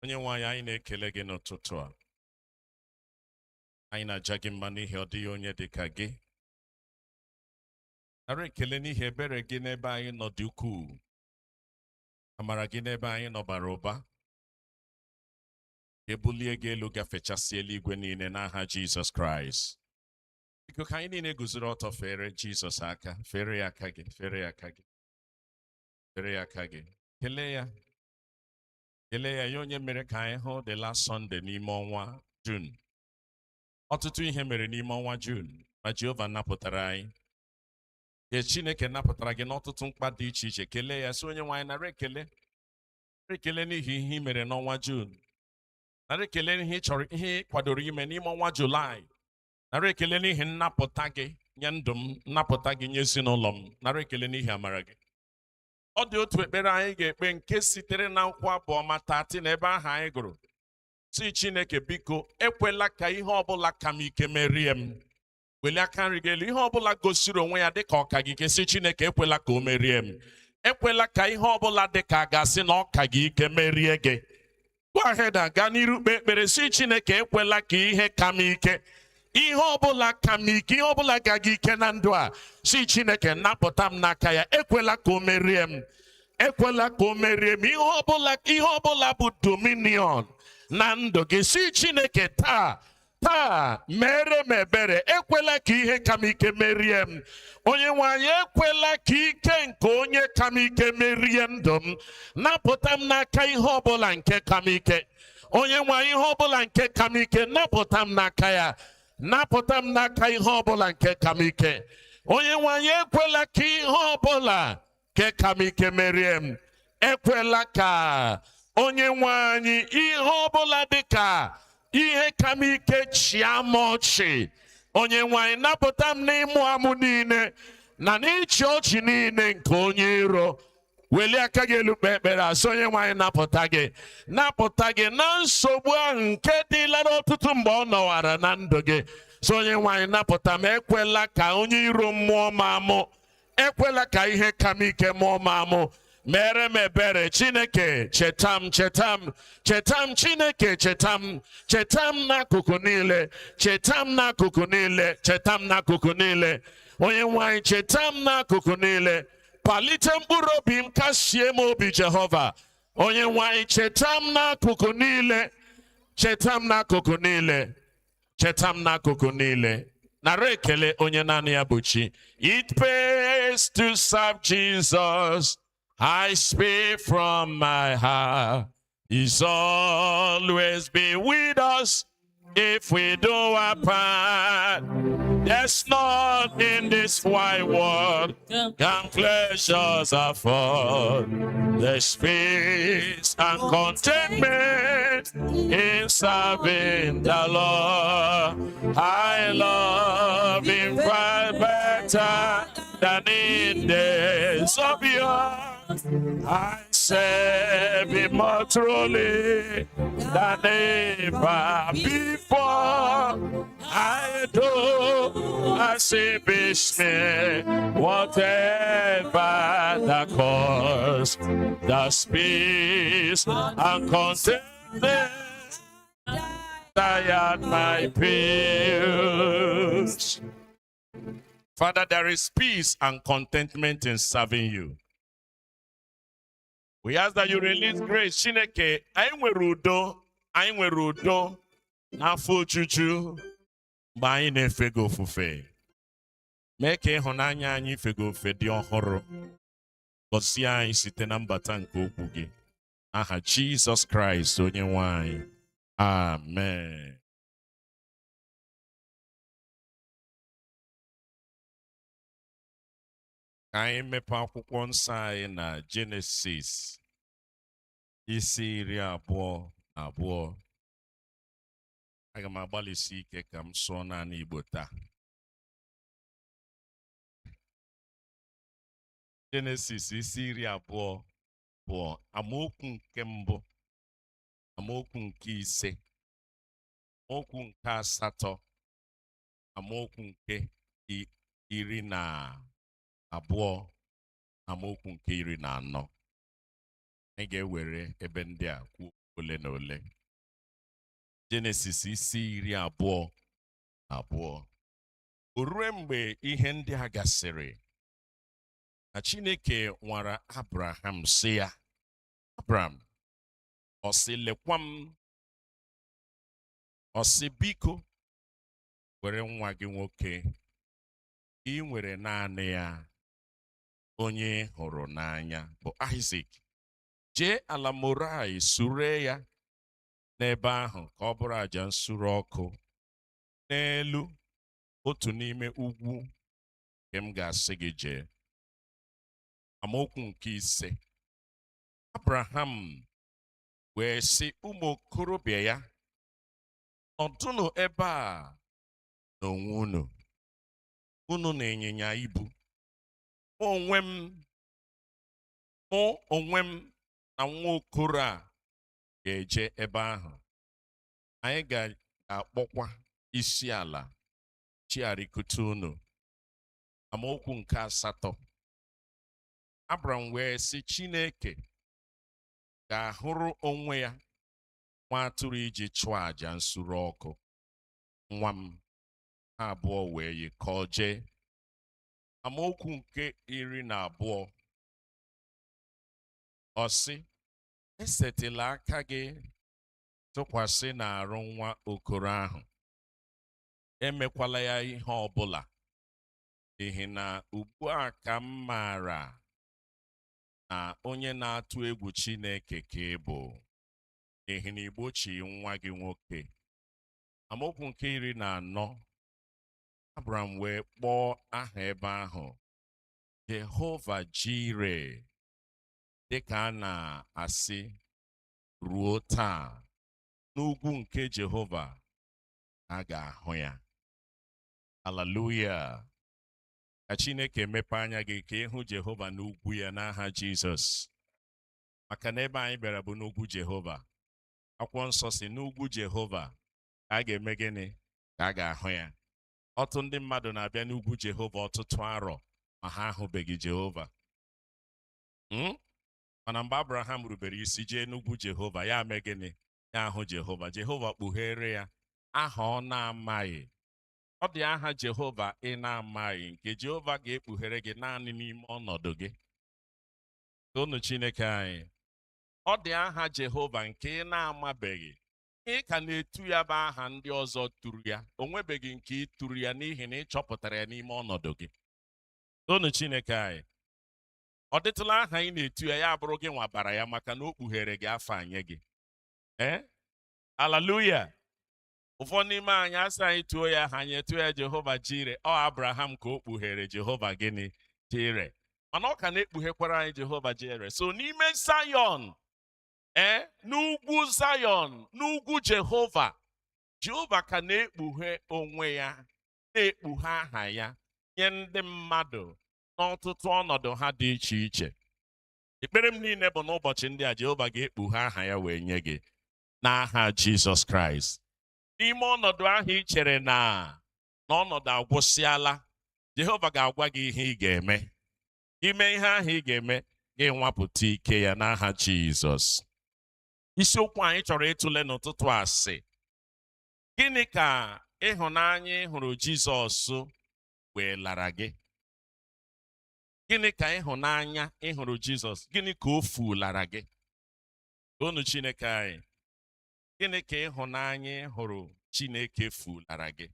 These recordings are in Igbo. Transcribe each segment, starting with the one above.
Onye nwe anyị na-ekele gị n'ụtụtụ a. Anyị na-aja gị mma n'ihi ọ dịghị onye dị ka gị. Nara ekele n'ihi ebere gị n'ebe anyị nọ dị ukwuu. Amara gị n'ebe anyị nọ bara ụba. Ebulie gị elu gafechasị eluigwe niile n'aha Jizọs Kraịst. Biko ka anyị niile guzoro ọtọ fere Jizọs aka, fere ya aka gị, fere ya aka gị, fere ya aka gị. Kelee ya. Kelee ya, ya onye mere ka anyị hụ the last Sunday n'ime ọnwa June. Ọtụtụ ihe mere n'ime ọnwa June, ma Jehova napụtara anyị. Ye Chineke napụtara gị n'ọtụtụ mkpa dị iche iche. Kelee ya, sị onye nwe anyị nara ekele. Nara ekele n'ihi ihe ị mere n'ọnwa June. Nara ekele n'ihe ị chọrọ, ihe ị kwadoro ime n'ime ọnwa July. Nara ekele n'ihi nnapụta gị nye ndụ m, nnapụta gị nye ezinụlọ m. Nara ekele n'ihi amara gị. Ọ dị otu ekpere anyị ga-ekpe nke sitere na nkwa Abụọma 30 n'ebe ahụ anyị gụrụ. Si Chineke biko ekwela ka ihe ọbụla ka m ike merie m. Welie aka nri gị elu, ihe ọbụla gosiri onwe ya dịka ọka gị ike, si Chineke ekwela ka o merie m. Ekwela ka ihe ọbụla dịka a ga-asị na ọka gị ike merie gị. Go ahead and gaa n'iru kpee ekpere, si Chineke ekwela ka ihe ka m ike. Ihe ọbụla ka m ike, ihe ọbụla ga gị ike na ndụ a, si Chineke napụta m n'aka ya. Ekwela ka o merie m. Ekwela ka o merie m. Ihe ọbụla bụ dominion na ndụ gị, si Chineke taa mere m ebere. Ekwela ka ihe ka m ike merie m. Onye nwe anyị, ekwela ka ike nke onye ka m ike merie ndụ m. Napụta m n'aka ihe ọbụla nke ka m ike. Onye nwe anyị, ihe ọbụla nke ka m ike, napụta m n'aka ya. Napụta m n'aka ihe ọbụla nke ka m ike. Onye nwe anyị, ekwela ka ihe ọbụla nke ka m ike merie m. Ekwela ka onye nwe anyị ihe ọbụla dị ka ihe ka m ike chịa m ọchị. Onye nwe anyị, napụta m n'ịmụ amụ niile na n'ịchị ọchị niile nke onye iro. Welie aka gị elu kpee ekpere, asị onye nwe anyị napụta gị na nsogbu ahụ nke dịla n'ọtụtụ mgbe ọ nọwara na ndụ gị. So onye nwe anyị napụta m. Ekwela ka onye iro mmụọ m amụ. Ekwela ka ihe ka m ike mụọ m amụ. Mere m ebere Chineke, cheta m Chineke, cheta m n'akụkụ niile, cheta m n'akụkụ niile, cheta m n'akụkụ niile. Onye nwe anyị, cheta m n'akụkụ niile. Palite mkpụrụ obi m, kasie m obi Jehova. Onye nwe anyị, cheta m n'akụkụ niile, cheta m n'akụkụ niile, cheta m n'akụkụ niile. Nara ekele onye naanị ya bụ Chi. It pays to serve Jesus. I speak from my heart. He's always been with us if we do our part. There's not in this wide world can pleasures afford. There's peace and contentment in serving the Lord. I love Him far better than in days of yore. I serve Him more truly than ever before. I do as He bids me, whatever the cost. The peace and contentment tired my pills. Father, there is peace and contentment in serving you. We ask that you release grace. Chineke, anyị nwere udo n'afọ ojuju mgbe anyị na-efe gị ofufe. Mee ka ịhụnanya anyị ife gị ofufe dị ọhụrụ. Gọzie anyị site na mbata nke okwu gị. Aha Jizọs Kraịst onye nwe anyị. Amen. Ka anyị mepee akwụkwọ nsọ anyị na Genesis isi 22. Aga m agbalịsi ike ka m sụọ naanị Igbo taa. Genesis isi 22 bụ amaokwu nke mbụ, amaokwu nke ise, amaokwu nke asatọ, amaokwu nke 12, amaokwu nke 14. Anyị ga-ewere ebe ndị a kwuo ole na ole. Jenesis isi 22. O rue mgbe ihe ndị a gasịrị, na Chineke nwara Abraham sị ya, Abraham, ọ sị lekwa m, ọ sị biko were nwa gị nwoke ị nwere naanị ya, onye hụrụ n'anya bụ Isaac, jee ala Morai sure ya n'ebe ahụ ka ọ bụrụ aja nsure ọkụ n'elu otu n'ime ugwu nke m ga-asị gị jee. Amaokwu nke 5. Abraham wee sị ụmụ okorobịa ya, nọdụnụ ebe a n'onwe unu na ịnyịnya ibu, mụ onwe m na nwa okoro a ga-eje ebe ahụ. Anyị ga-akpọkwa isi ala chiarikute unu. Amaokwu nke 8. Abraham wee sị Chineke ga-ahụrụ onwe ya nwa atụrụ iji chụọ aja nsure ọkụ. Nwa m. Ha abụọ wee yikọọ jee. Amaokwu nke 12. Ọ sị, esetịla aka gị tụkwasị n'arụ nwa okoro ahụ, emekwala ya ihe ọbụla, n'ihi na ugbu a ka m maara na onye na-atụ egwu Chineke ka ị bụ, n'ihi na igbochi nwa gị nwoke. Amaokwu nke 14. Abraham wee kpọọ aha ebe ahụ Jehova Jire, dịka a na-asị ruo taa, n'ugwu nke Jehova a ga-ahụ ya. Hallelujah. Ka Chineke emepe anya gị ka ịhụ Jehova n'ugwu ya n'aha Jizọs. Maka na ebe anyị bịara bụ n'ugwu Jehova. Akwụkwọ nsọ si n'ugwu Jehova ka a ga-eme gịnị? Ka a ga-ahụ ya. Ọtụtụ ndị mmadụ na-abịa n'ugwu Jehova ọtụtụ arọ ma ha ahụbeghị Jehova. Mana mgbe Abraham rubere isi jee n'ugwu Jehova, ya mee gịnị? Ya ahụ Jehova. Jehova kpughere ya aha ọ na-amaghị. Ọ dị aha Jehova ị na-amaghị nke Jehova ga-ekpughere gị naanị n'ime ọnọdụ gị. Toonu Chineke anyị. Ọ dị aha Jehova nke ị na-amabeghị. Ị ka na-etu ya bụ aha ndị ọzọ tụrụ ya. O nwebeghị nke ị tụrụ ya n'ihi na ị chọpụtara ya n'ime ọnọdụ gị. Toonu Chineke anyị. Ọ dịtụla aha ị na-etu ya, ya bụrụ gị nwabara ya maka na o kpughere gị afọ anye gị. Hallelujah. Ụfọdụ n'ime anyị asị anyị tuo ya aha, anyị etuo ya Jehova Jire. Ọ Abraham ka o kpughere Jehova gịnị? Jire. Mana ọ ka na-ekpughekwara anyị Jehova Jire. So n'ime Zion, n'ugwu Zion, n'ugwu Jehova, Jehova ka na-ekpughe onwe ya, na-ekpughe aha ya nye ndị mmadụ n'ọtụtụ ọnọdụ ha dị iche iche. Ekpere m niile bụ n'ụbọchị ndị a Jehova ga-ekpughe aha ya wee nye gị n'aha Jizọs Kraịst. N'ime ọnọdụ ahụ ị chere na ọnọdụ agwụsịala, Jehova ga-agwa gị ihe ị ga-eme. Ime ihe ahụ ị ga-eme, gị nwapụta ike ya n'aha Jizọs. Isiokwu anyị chọrọ ịtụle n'ụtụtụ a sị, gịnị ka ịhụnanya ị hụrụ Jizọs wee lara gị? Gịnị ka ịhụnanya ị hụrụ Jizọs, gịnị ka o fulara gị? Toonu Chineke anyị. Gịnị ka ịhụnanya ị hụrụ Chineke fulara gị?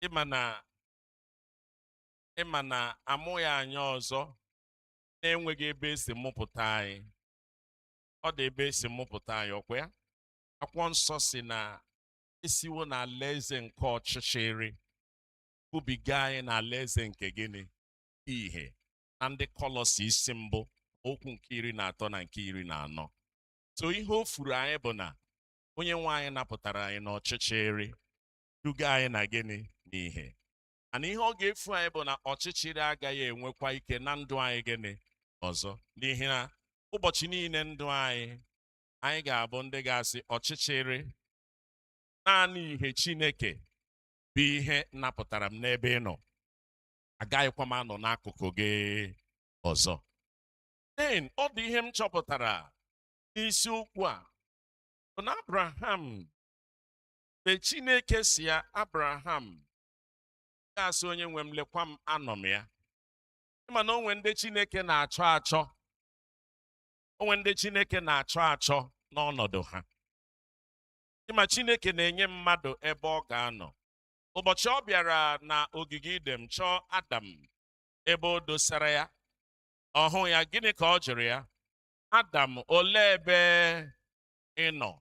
Ịma na amụghị anyị ọzọ na-enweghị ebe esi mụpụta anyị. Ọ dị ebe esi mụpụta anyị, ọkwa ya? Akwụkwọ nsọ si na esiwo na alaeze nke ọchịchịrị bubiga anyị na alaeze nke gịnị? Ihe. Na ndị Kọlọsi isi mbụ okwu nke 13 na nke 14. So ihe o furu anyị bụ na onye nwe anyị napụtara anyị n'ọchịchịrị duga anyị na gịnị? N'ihe. Mana ihe ọ ga-efu anyị bụ na ọchịchịrị agaghị enwekwa ike na ndụ anyị gịnị? Ọzọ. N'ihi na ụbọchị niile ndụ anyị ga-abụ ndị ga-asị ọchịchịrị, naanị ihe Chineke bụ ihe napụtara m n'ebe ị nọ. Agaghịkwa m anọ n'akụkụ gị ọzọ. Ọ dị ihe m chọpụtara isiokwu a bụ na Abraham mgbe Chineke si ya Abraham ga-asị onye nwe m lekwa m anọ m ya. Ịma na onwe ndị Chineke na-achọ achọ, onwe ndị Chineke na-achọ achọ n'ọnọdụ ha. Ịma Chineke na-enye mmadụ ebe ọ ga-anọ. Ụbọchị ọ bịara na ogige Idem chọọ Adam ebe o dosara ya, ọ hụ ya, gịnị ka ọ jụrụ ya? Adam, olee ebe ị nọ?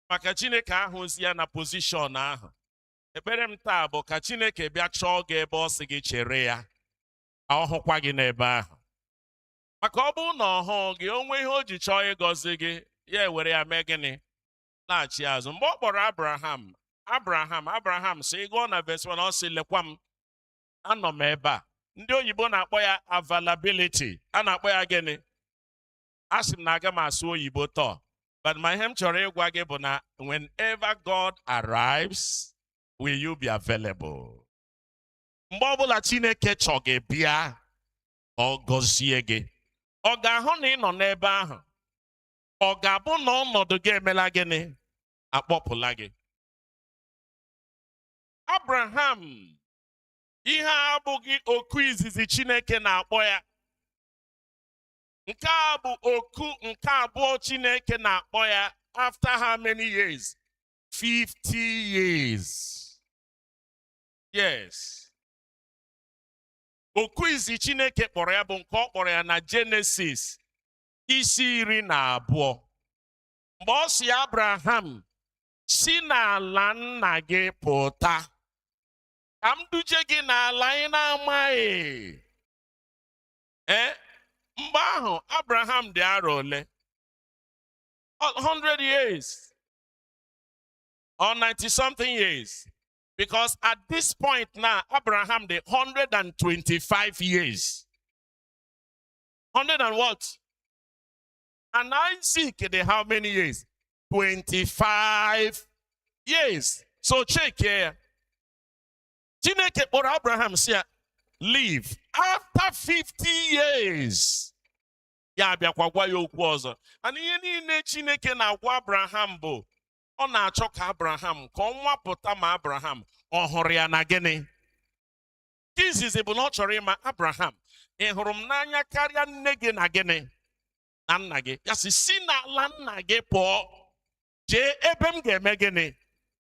Maka Chineke ahụzi ya na pozishọn ahụ. Ekpere m taa bụ ka Chineke bịa chọọ gị ebe ọ sị gị chere ya, ka ọ hụkwa gị n'ebe ahụ. Maka ọ bụrụ na ọ hụ gị, onwe ihe o ji chọọ ịgọzi gị, ya ewere ya mee gịnị? Laghachi azụ. Mgbe ọ kpọrọ Abraham sị ịgụọ na verse 1, ọ sị lekwa m anọ m ebe a. Ndị oyibo na-akpọ ya availability. A na-akpọ ya gịnị? Asị m na aga m asụ oyibo tọọ. But my hem chọrọ ịgwa gị bụ na whenever God arrives, will you be available? Mgbe ọbụla Chineke chọ gị bịa, ọ gọzie gị. Ọ ga-ahụ na ị nọ n'ebe ahụ. Ọ ga-abụ na ọnọdụ gị emela gịnị? Akpọpụla gị. Abraham, ihe abụghị oku izizi Chineke na-akpọ ya. Nke a bụ oku nke abụọ Chineke na-akpọ ya. After how many years? 50 years. Yes. Oku izi Chineke kpọrọ ya bụ nke ọ kpọrọ ya na Genesis isi 12. Mgbe ọ sị Abraham, si n'ala nna gị pụta, ka m duje gị n'ala ị na-amaghị. Mgbe ahụ Abraham dị arọ ole? 100 years or 90-something years. Because at this point now, Abraham did 125 years. 100 and what? And Isaac did how many years? 25 years. So check here. Chineke or Abraham said, leave. After 50 years. Ya bịakwa gwa ya okwu ọzọ. And ihe niile Chineke na-agwa Abraham bụ, ọ na-achọ ka Abraham ka ọ nwapụta ma Abraham ọ hụrụ ya na gịnị? Izizi bụ na ọ chọrọ ịma Abraham, ị hụrụ m n'anya karịa nne gị na gịnị? Na nna gị. Ya sị, si n'ala nna gị pụọ, jee ebe m ga-eme gịnị?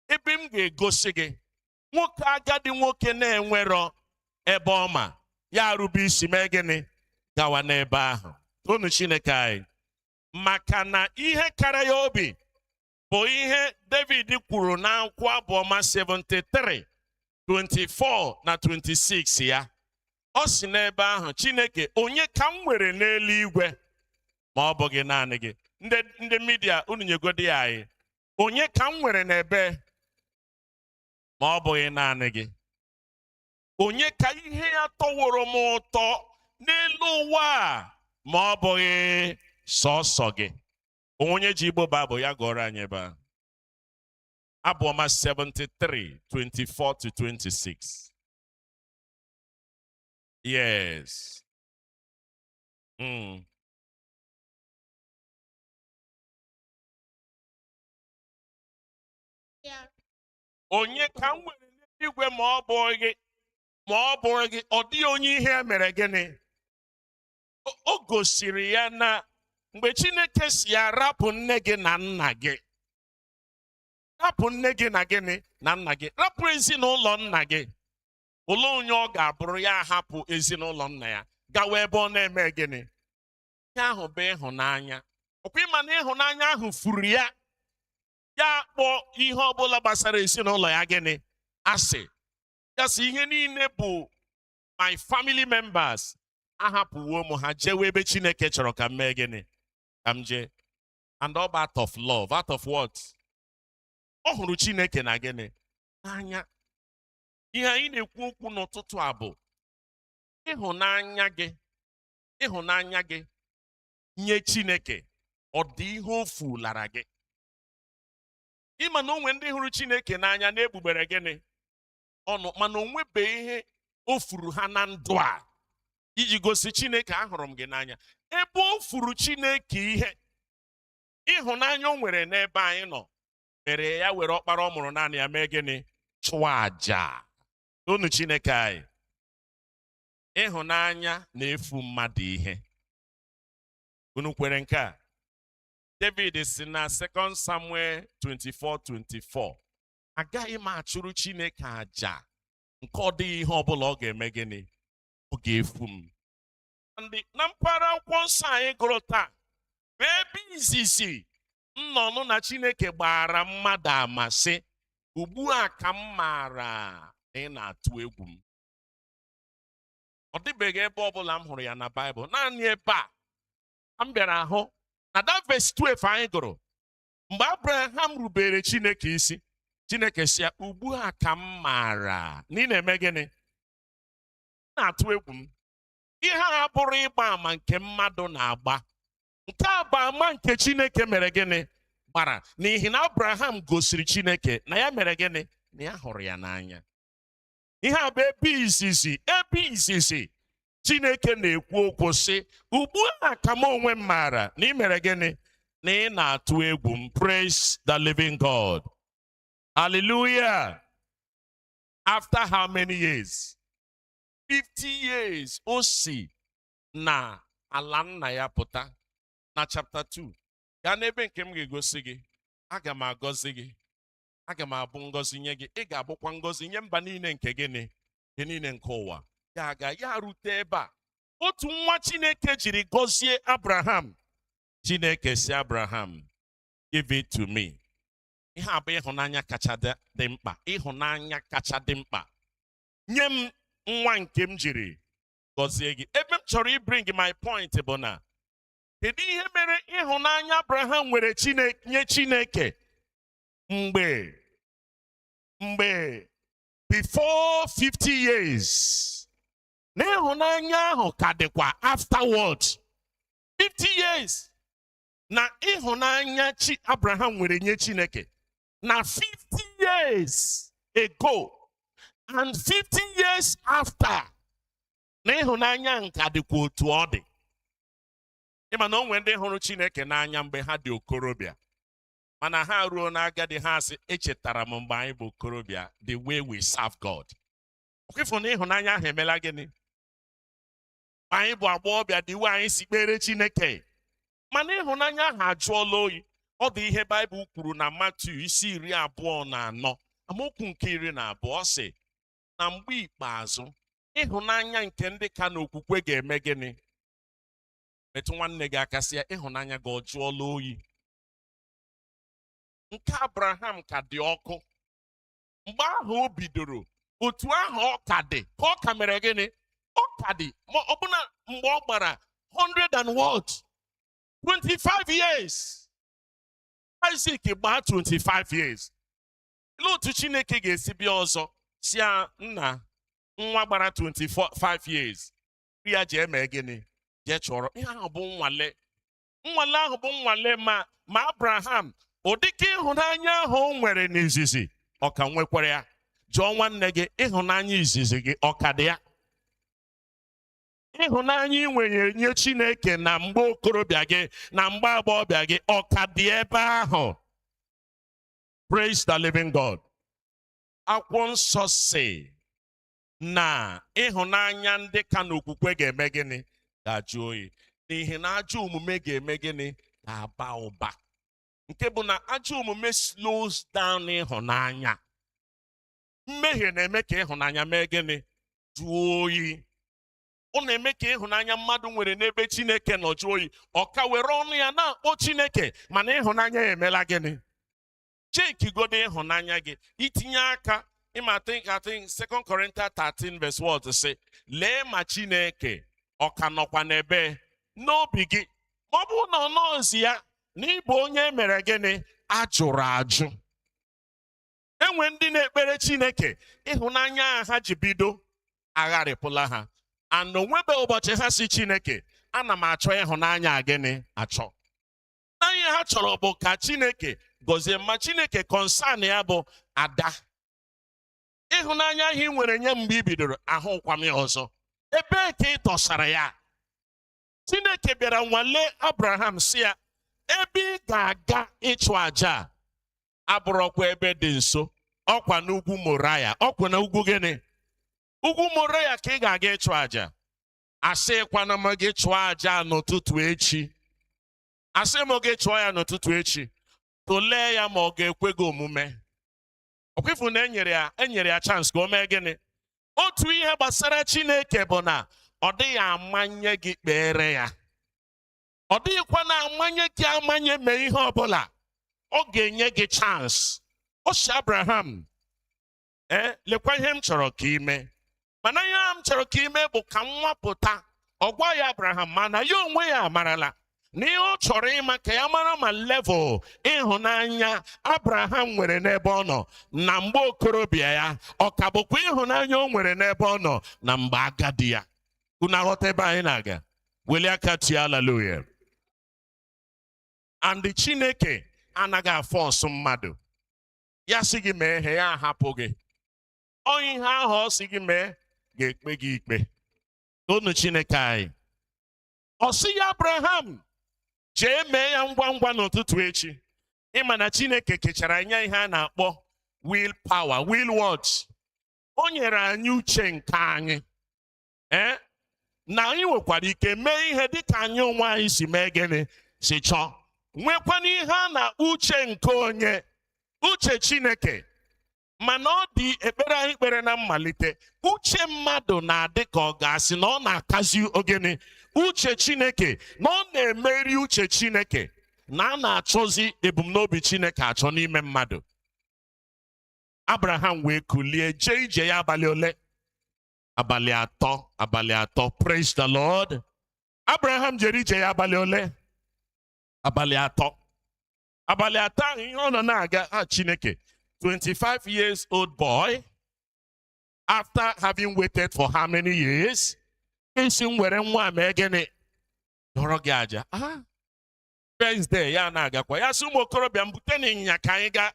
Ebe m ga-egosi gị. Nwoke agadi nwoke na-enwerọ ebe ọma, ya rube isi mee gịnị? Gawa n'ebe ahụ. Unu Chineke anyị. Maka na ihe kara ya obi bụ ihe David kwuru na akwụkwọ Abụọma 73, 24 na 26 ya. Ọ sị n'ebe ahụ, Chineke, onye ka m nwere n'eluigwe ma ọ bụghị naanị gị? Ndị midia, unu nyegodi ya anyị. Onye ka m nwere n'ebe ma ọ bụghị naanị gị? Onye ka ihe ya tọworo m ụtọ n'elu ụwa a ma ọ bụghị sọsọ gị? Onye ji Igbo Bible ya gụọrọ anyị ebe a. Abụọma 73, 24 to 26. Yes. Yeah. Onye ka m nwere n'eluigwe ma ọ bụghị gị? Ọ dịghị onye ihe mere gịnị? O gosiri ya na mgbe Chineke si ya rapụ nne gị na nna gị, rapụ nne gị na gịnị? Na nna gị, rapụ ezinụlọ nna gị, olee onye ọ ga-abụrụ ya hapụ ezinụlọ nna ya gawa ebe ọ na-eme gịnị? Ya ahụ bụ ịhụnanya. Ọkwa ịma na ịhụnanya ahụ furu ya, ya kpọọ ihe ọbụla gbasara ezinụlọ ya gịnị? Asị. Ya sị ihe niile bụ my family members. Ahapụwo m ha jewe ebe Chineke chọrọ ka m mee gịnị? Ka m jee. And all out of love. Out of what? Ọ hụrụ Chineke na gịnị? N'anya. Ihe anyị na-ekwu okwu n'ụtụtụ a bụ ịhụnanya gị nye Chineke. Ọ dị ihe o fulara gị. Ịma na onwe ndị hụrụ Chineke n'anya na-egbugbere gịnị? Ọnụ, mana onwebe ihe o furu ha na ndụ a iji gosi Chineke ahụrụ m gị n'anya. Ebe o furu Chineke ihe, ịhụnanya o nwere n'ebe anyị nọ mere ya were ọkpara ọ mụrụ naanị ya mee gịnị? Chụọ aja. Unu Chineke anyị. Ịhụnanya na-efu mmadụ ihe. Unu kwere nke a? David si na 2 Samuel 24:24, agaghị m achụrụ Chineke aja nke ọ dịghị ihe ọbụla ọ ga-eme gịnị? Ọ ga-efu m. Na mpaghara akwụkwọ nsọ anyị gụrụ taa bụ ebe izizi nnọnụ na Chineke gbara mmadụ ama sị, ugbu a ka m maara na ị na-atụ egwu m. Ọ dịbeghị ebe ọbụla m hụrụ ya na Baịbụl, naanị ebe a m bịara ahụ na that verse 12 anyị gụrụ, mgbe Abraham rubere Chineke isi, Chineke sị ya, ugbu a ka m maara na ị na-eme gịnị? Na-atụ egwu m. Ihe a bụrụ ịgba ama nke mmadụ na-agba. Nke a bụ ama nke Chineke mere gịnị? Gbara. N'ihi na Abraham gosiri Chineke na ya mere gịnị? Na ya hụrụ ya n'anya. Ihe a bụ ebe izizi Chineke na-ekwu okwu sị, ugbu a ka m onwe m maara na ị mere gịnị? Na ị na-atụ egwu m. Praise the living God. Hallelujah. After how many years? 50 years o si na ala nna ya pụta. Na chapter 2, gaa n'ebe nke m ga-egosi gị, aga m agọzi gị, aga m abụ ngọzi nye gị, ị ga-abụkwa ngọzi nye mba niile nke gịnị? Nke niile nke ụwa. Ya rute ebe a, otu nwa Chineke jiri gọzie Abraham. Chineke si Abraham, give it to me. Ihe a bụ ịhụnanya kacha dị mkpa. Ịhụnanya kacha dị mkpa. Nye m nwa nke m jiri gọzie gị. Ebe m chọrọ ibring my point bụ na, kedu ihe mere ịhụnanya Abraham nwere nye Chineke mgbe before 50 years? Na ịhụnanya ahụ ka dịkwa afterward 50 years. Na ịhụnanya Abraham nwere nye Chineke na 50 years ago and 50 years after, na ịhụnanya nka dịkwa otu ọ dị. Ịma na o nwere ndị hụrụ Chineke n'anya mgbe ha dị okorobịa, mana ha ruo n'agadi ha sị, echetara m mgbe anyị bụ okorobịa, the way we serve God. Ọkịfụ na ịhụnanya ahụ emela gịnị? Anyị bụ agbọghọbịa, the way anyị si kpere Chineke. Mana ịhụnanya ahụ ajụọla oyi. Ọ dị ihe Baịbụl kwuru na Matiu 24, amaokwu nke 12, sị na mgbe ikpeazụ ịhụnanya nke ndị ka n'okwukwe ga-eme gịnị? Metụ nwanne gị aka sị ya, ịhụnanya gị ọ jụọla oyi. Nke Abraham ka dị ọkụ. Mgbe ahụ o bidoro, otu ahụ ọ ka dị, ka ọ ka mere gịnị? Ọ ka dị. Ma ọ bụna mgbe ọ gbara 125 years. Isaac gbaa 25 years. Ile otu Chineke ga-esi bịa ọzọ si ya, nna nwa gbara 25 years, ya ji eme gịnị? Je chọrọ. Ihe ahụ bụ nnwale. Nnwale ahụ bụ nnwale ma Abraham, ụdịka ịhụnanya ahụ o nwere n'izizi, ọ ka nwekwara ya. Jụọ nwanne gị, ịhụnanya izizi gị ọ ka dị ya? Ịhụnanya ị nwere nye Chineke na mgbe okorobịa gị na mgbe agbọghọbịa gị ọ ka dị ebe ahụ? Praise the living God. Akwụkwọ nsọ sị na ịhụnanya ndị ka n'okwukwe ga-eme gịnị? Ga-ajụ oyi. N'ihi na ajọ omume ga-eme gịnị? Ga-aba ụba. Nke bụ na ajọ omume slows down ịhụnanya. Mmehie na-eme ka ịhụnanya mee gịnị? Jụọ oyi. Ọ na-eme ka ịhụnanya mmadụ nwere n'ebe Chineke nọ jụọ oyi. Ọ ka were ọnụ ya na-akpọ Chineke, mana ịhụnanya ya emela gịnị? Chekigodo ịhụnanya gị. Itinye aka. I think 2 Corinthians 13 verse 1 say, lee ma Chineke ọ ka nọkwa n'ebe n'obi gị. Ma ọ bụ na ọ nọzi ya na ịbụ onye mere gịnị? Ajụrụ ajụ. Enwe ndị na-ekpere Chineke, ịhụnanya ha ji bido agharịpụla ha. And onwebe ụbọchị ha si Chineke, ana m achọ ịhụnanya gịnị? Achọ. Na ihe ha chọrọ bụ ka Chineke gọzie, ma Chineke concern ya bụ ada. Ịhụnanya ahụ ị nwere nye mgbe ị bidoro, ahụkwa m ya ọzọ. Ebee ka ị tọsara ya? Chineke bịara nwale Abraham si ya, ebe ga-aga ịchụ aja abụrụkwa ebe dị nso, ọkwa n'ugwu Moraya, ọkwa na ugwu gịnị? Ugwu Moraya ka ị ga-aga ịchụ aja. Asịkwana m gị chụọ aja n'ụtụtụ echi. Asị m gị chụọ ya n'ụtụtụ echi. Tụlee ya ma ọ ga-ekwe gị omume. Ọkwifu na enyere ya chance ka o mee gịnị? Otu ihe gbasara Chineke bụ na ọ dịghị amanye gị kpere ya. Ọ dịghịkwa na amanye gị amanye mee ihe ọbụla. Ọ ga-enye gị chance. O si Abraham, lekwa ihe m chọrọ ka ime. Mana ihe m chọrọ ka ime bụ ka m nwapụta. Ọ gwa ya Abraham, mana ya onwe ya amarala na ihe ọ chọrọ ịma ka ya mara ma level ịhụnanya Abraham nwere n'ebe ọ nọ na mgbe okorobịa ya, ọ ka bụkwa ịhụnanya o nwere n'ebe ọ nọ na mgbe agadi ya. Unu aghọta ebe anyị na-aga? Welie aka tie hallelujah. And Chineke anaghị afọsụ mmadụ. Ya sị gị mee ihe, ya ahapụ gị. Ọ ihe ahụ ọ sị gị mee ga-ekpe gị ikpe. Unu Chineke anyị. Ọ sị ya Abraham, jee mee ya ngwa ngwa n'ụtụtụ echi. Ịma na Chineke kechara nye ihe a na-akpọ will power, will what? O nyere anyị uche nke anyị. Na anyị nwekwara ike mee ihe dịka anyị onwe anyị si mee gịnị si chọọ. Nwekwana ihe a na uche nke onye, uche Chineke. Mana ọ dị ekpere anyị kpere na mmalite, uche mmadụ na-adị ka ọ ga-asị na ọ na-akazi ogene. Uche Chineke na ọ na-emeri uche Chineke, na a na-achọzi ebumnobi Chineke achọ n'ime mmadụ. Abraham wee kulie jee ije ya abalị ole? Abalị atọ. Praise the Lord. Abraham jere ije ya abalị ole? Abalị atọ. Abalị atọ ahụ ihe ọ nọ na-aga Chineke. 25 years old boy, after having waited for how many years? Isi nwere nwa mee gịnị? Dọrọ gị aja. Wednesday ya na-agakwa. Ya sị ụmụ okorobịa m bute n'ịnyịnya ka anyị gaa.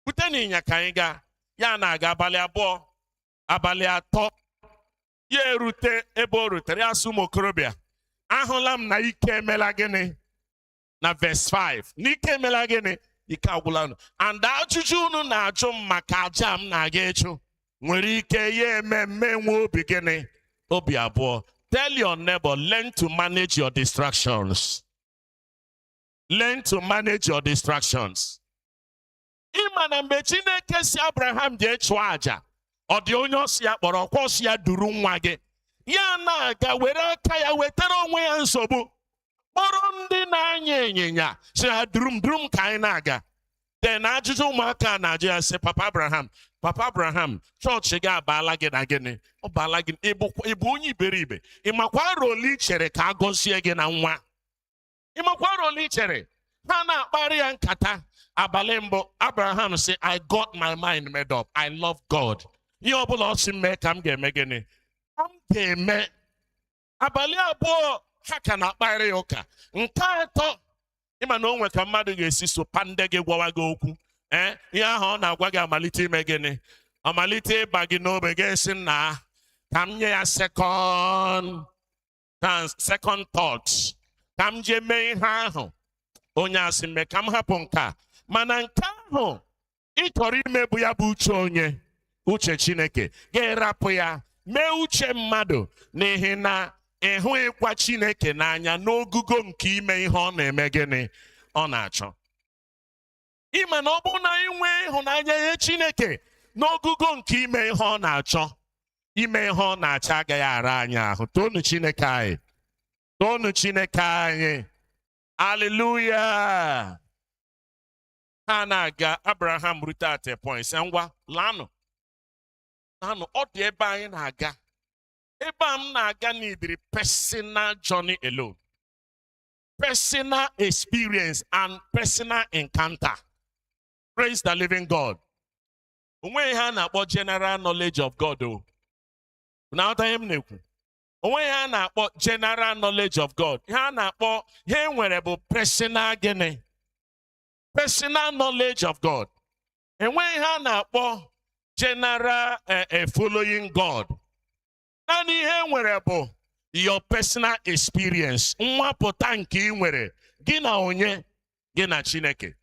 Bute n'ịnyịnya ka anyị gaa. Ya na-aga abalị abụọ. Abalị atọ. Ya erute ebe o rutere. Ya sị ụmụ okorobịa, ahụla m na ike emela gịnị? Na verse 5. N'ike emela gịnị? Ike agwụla unu. And ajụjụ unu na-ajụ m maka aja m na-aga ịchụ nwere ike ya eme nwe obi gịnị? Obi abụọ. Tell your neighbor, learn to manage your distractions. Learn to manage your distractions. Ịma na mgbe Chineke si Abraham jee chụọ aja, ọ dị onye ọsị ya kpọrọ ọkwa ọsị ya duru nwa gị. Ya na-aga were aka ya wetara onwe ya nsogbu. Kpọrọ ndị na-anya ịnyịnya si ha duru m ka anyị na-aga. Then ajụjụ ụmụaka na-ajụ ya sị, Papa Abraham, chọọchị gị abaala gị na gịnị? Ọ baala gị, ịbụ onye iberibe. Ị makwa roli chere ka a gọzie gị na nwa? Ị makwa roli chere? Ha na-akparị ya nkata. Abalị mbụ, Abraham sị, I got my mind made up. I love God. Ihe ọbụla ọ sị mee ka m ga-eme gịnị? Ka m ga-eme. Abalị abụọ, ha ka na-akparị ya ụka. Nke atọ, ịma na o nwe ka mmadụ ga-esi so pande gị gwawa gị okwu. Ihe ahụ ọ na-agwa gị amalite ime gịnị? Amalite ịba gị n'obe gị esi na ka m nye ya second thought. Ka m jee mee ihe ahụ. Onye asị mee ka m hapụ nke a. Mana nke ahụ ị chọrọ ime bụ ya bụ uche onye, uche Chineke. Ga-erapụ ya mee uche mmadụ n'ihi na ịhụghịkwa Chineke n'anya n'ogugo nke ime ihe ọ na-eme gịnị? Ọ na-achọ. Ịma na ọ bụrụ na anyị nwee ịhụnanya nye Chineke n'ogugo nke ime ihe ọ na-achọ, ime ihe ọ na-achọ agaghị ara anyị ahụ. Toonu Chineke anyị. Toonu Chineke anyị. Hallelujah. Ha na-aga, Abraham rute at a point. Sị ngwa, lanụ. Ọ dị ebe anyị na-aga. Ebe m na-aga n'idiri personal journey alone. Personal experience and personal encounter. Praise the living God. Onwe ihe a na-akpọ general knowledge of God. Na-aghọta ihe m na-ekwu. Onwe ihe a na-akpọ general knowledge of God. Ihe a na-akpọ ihe nwere bụ personal gịnị? Personal knowledge of God. Enwe ihe a na-akpọ general following God. Naanị ihe nwere bụ your personal experience. Nwapụta nke ị nwere gị na onye gị na Chineke.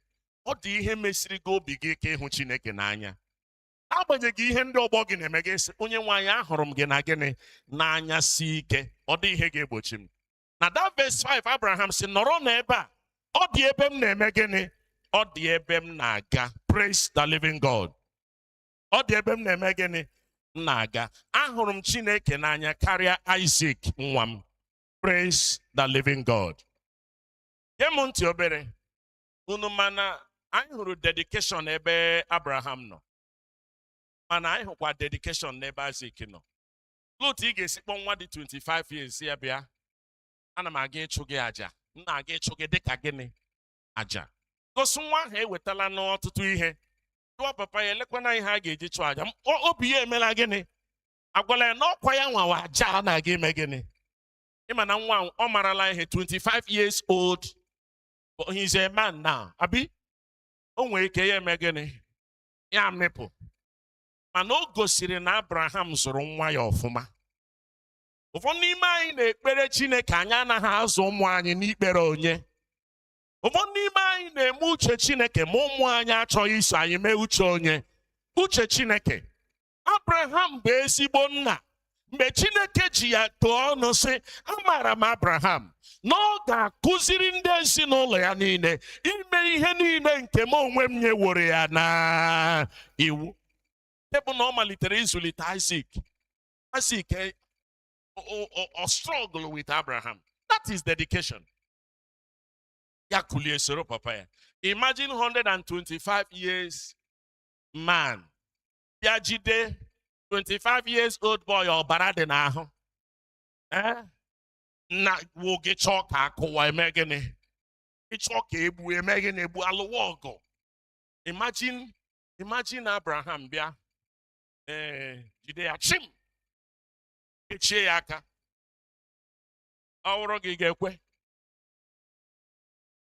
Ọ dị ihe mesiri gị obi gị ka ịhụ Chineke n'anya. Agbanyeghị ihe ndị ọgbọ gị na-eme gị sị onye nwe anyị ahụrụ m gị na gịnị n'anya si ike. Ọ dị ihe ga-egbochi m. Na that verse 5 Abraham sị nọrọ n'ebe a. Ọ dị ebe m na-eme gịnị? Ọ dị ebe m na-aga. Praise the living God. Ọ dị ebe m na-eme gịnị? M na-aga. Ahụrụ m Chineke n'anya karịa Isaac nwa m. Praise the living God. Gee m ntị obere. Unu mana anyị hụrụ dedication ebe Abraham nọ. Mana anyị hụkwa dedication n'ebe Isaac nọ. Lot ị ga-esi kpọ nwa dị 25 years ya bịa. Ana m aga ịchụ gị aja. M na-aga ịchụ gị dịka gịnị? Aja. Gosi nwa ahụ ewetala n'ọtụtụ ihe. Jụọ papa ya elekwana ihe a ga-eji chụọ aja. Obi ya emela gịnị? Agwala ya n'ọkwa ya nwawa aja a na-aga ime gịnị? Ịma na nwa ọ marala ihe 25 years old. But he's a man now. Abi? O nwere ike ya eme gịnị? Ya mịpụ. Mana o gosiri na Abraham zụrụ nwa ya ọfụma. Ụfọdụ n'ime anyị na-ekpere Chineke anyị anaghị azụ ụmụ anyị n'ikpere onye. Ụfọdụ n'ime anyị na-eme uche Chineke ma ụmụ anyị achọghị iso anyị mee uche onye. Uche Chineke. Abraham bụ ezigbo nna. Mgbe Chineke ji ya tụọ ọnụ sị amaara m Abraham na ọ ga-akụziri ndị ezinụlọ ya niile ime ihe niile nke m onwe m nyeworo ya na iwu. Ebe na ọ malitere ịzụlite Isaac. Isaac or struggle with Abraham. That is dedication. Ya kulie soro papa ya. Imagine 125 years man. Ya jide 25 years old boy ọbara dị n'ahụ. Na woge chọọ ka akụwa eme gịnị? Ịchọ ka egbu eme gịnị? Egbu alụwa ọgụ. Imagine Abraham bịa. Jide ya chim. Echie ya aka. Ọ wụrụ gị ga-ekwe.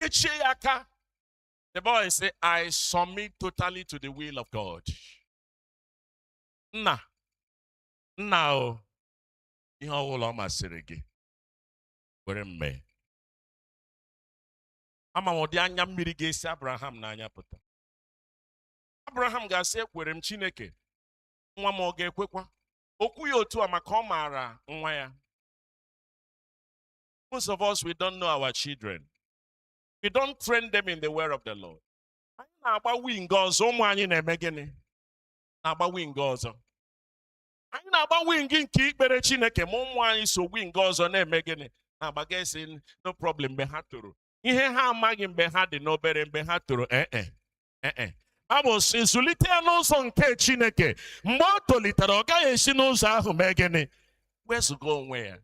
Echie ya aka. The boy say, I submit totally to the will of God. Nna o. Ihe ọbụla ọ masịrị gị. Were mme. Ama m ụdị anya mmiri ga-esi Abraham n'anya pụta. Abraham ga-asị ekwere m Chineke. Nwa m ọ ga-ekwekwa. Okwu ya otu a maka ọ maara nwa ya. Most of us, we don't know our children. We don't train them in the word of the Lord. Anyị na-agba wing ọzọ, ụmụ anyị na-eme gịnị? Na-agba wing ọzọ. Anyị na-agba wing nke ikpere Chineke ma ụmụ anyị so wing ọzọ na-eme gịnị? Na-agbaga esi no problem mgbe ha toro. Ihe ha amaghị mgbe ha dị n'obere mgbe ha toro Abụ zụlite ya n'ụzọ nke Chineke. Mgbe ọ tolitere ọ gaghị esi n'ụzọ ahụ mee gịnị? Wezuga onwe ya.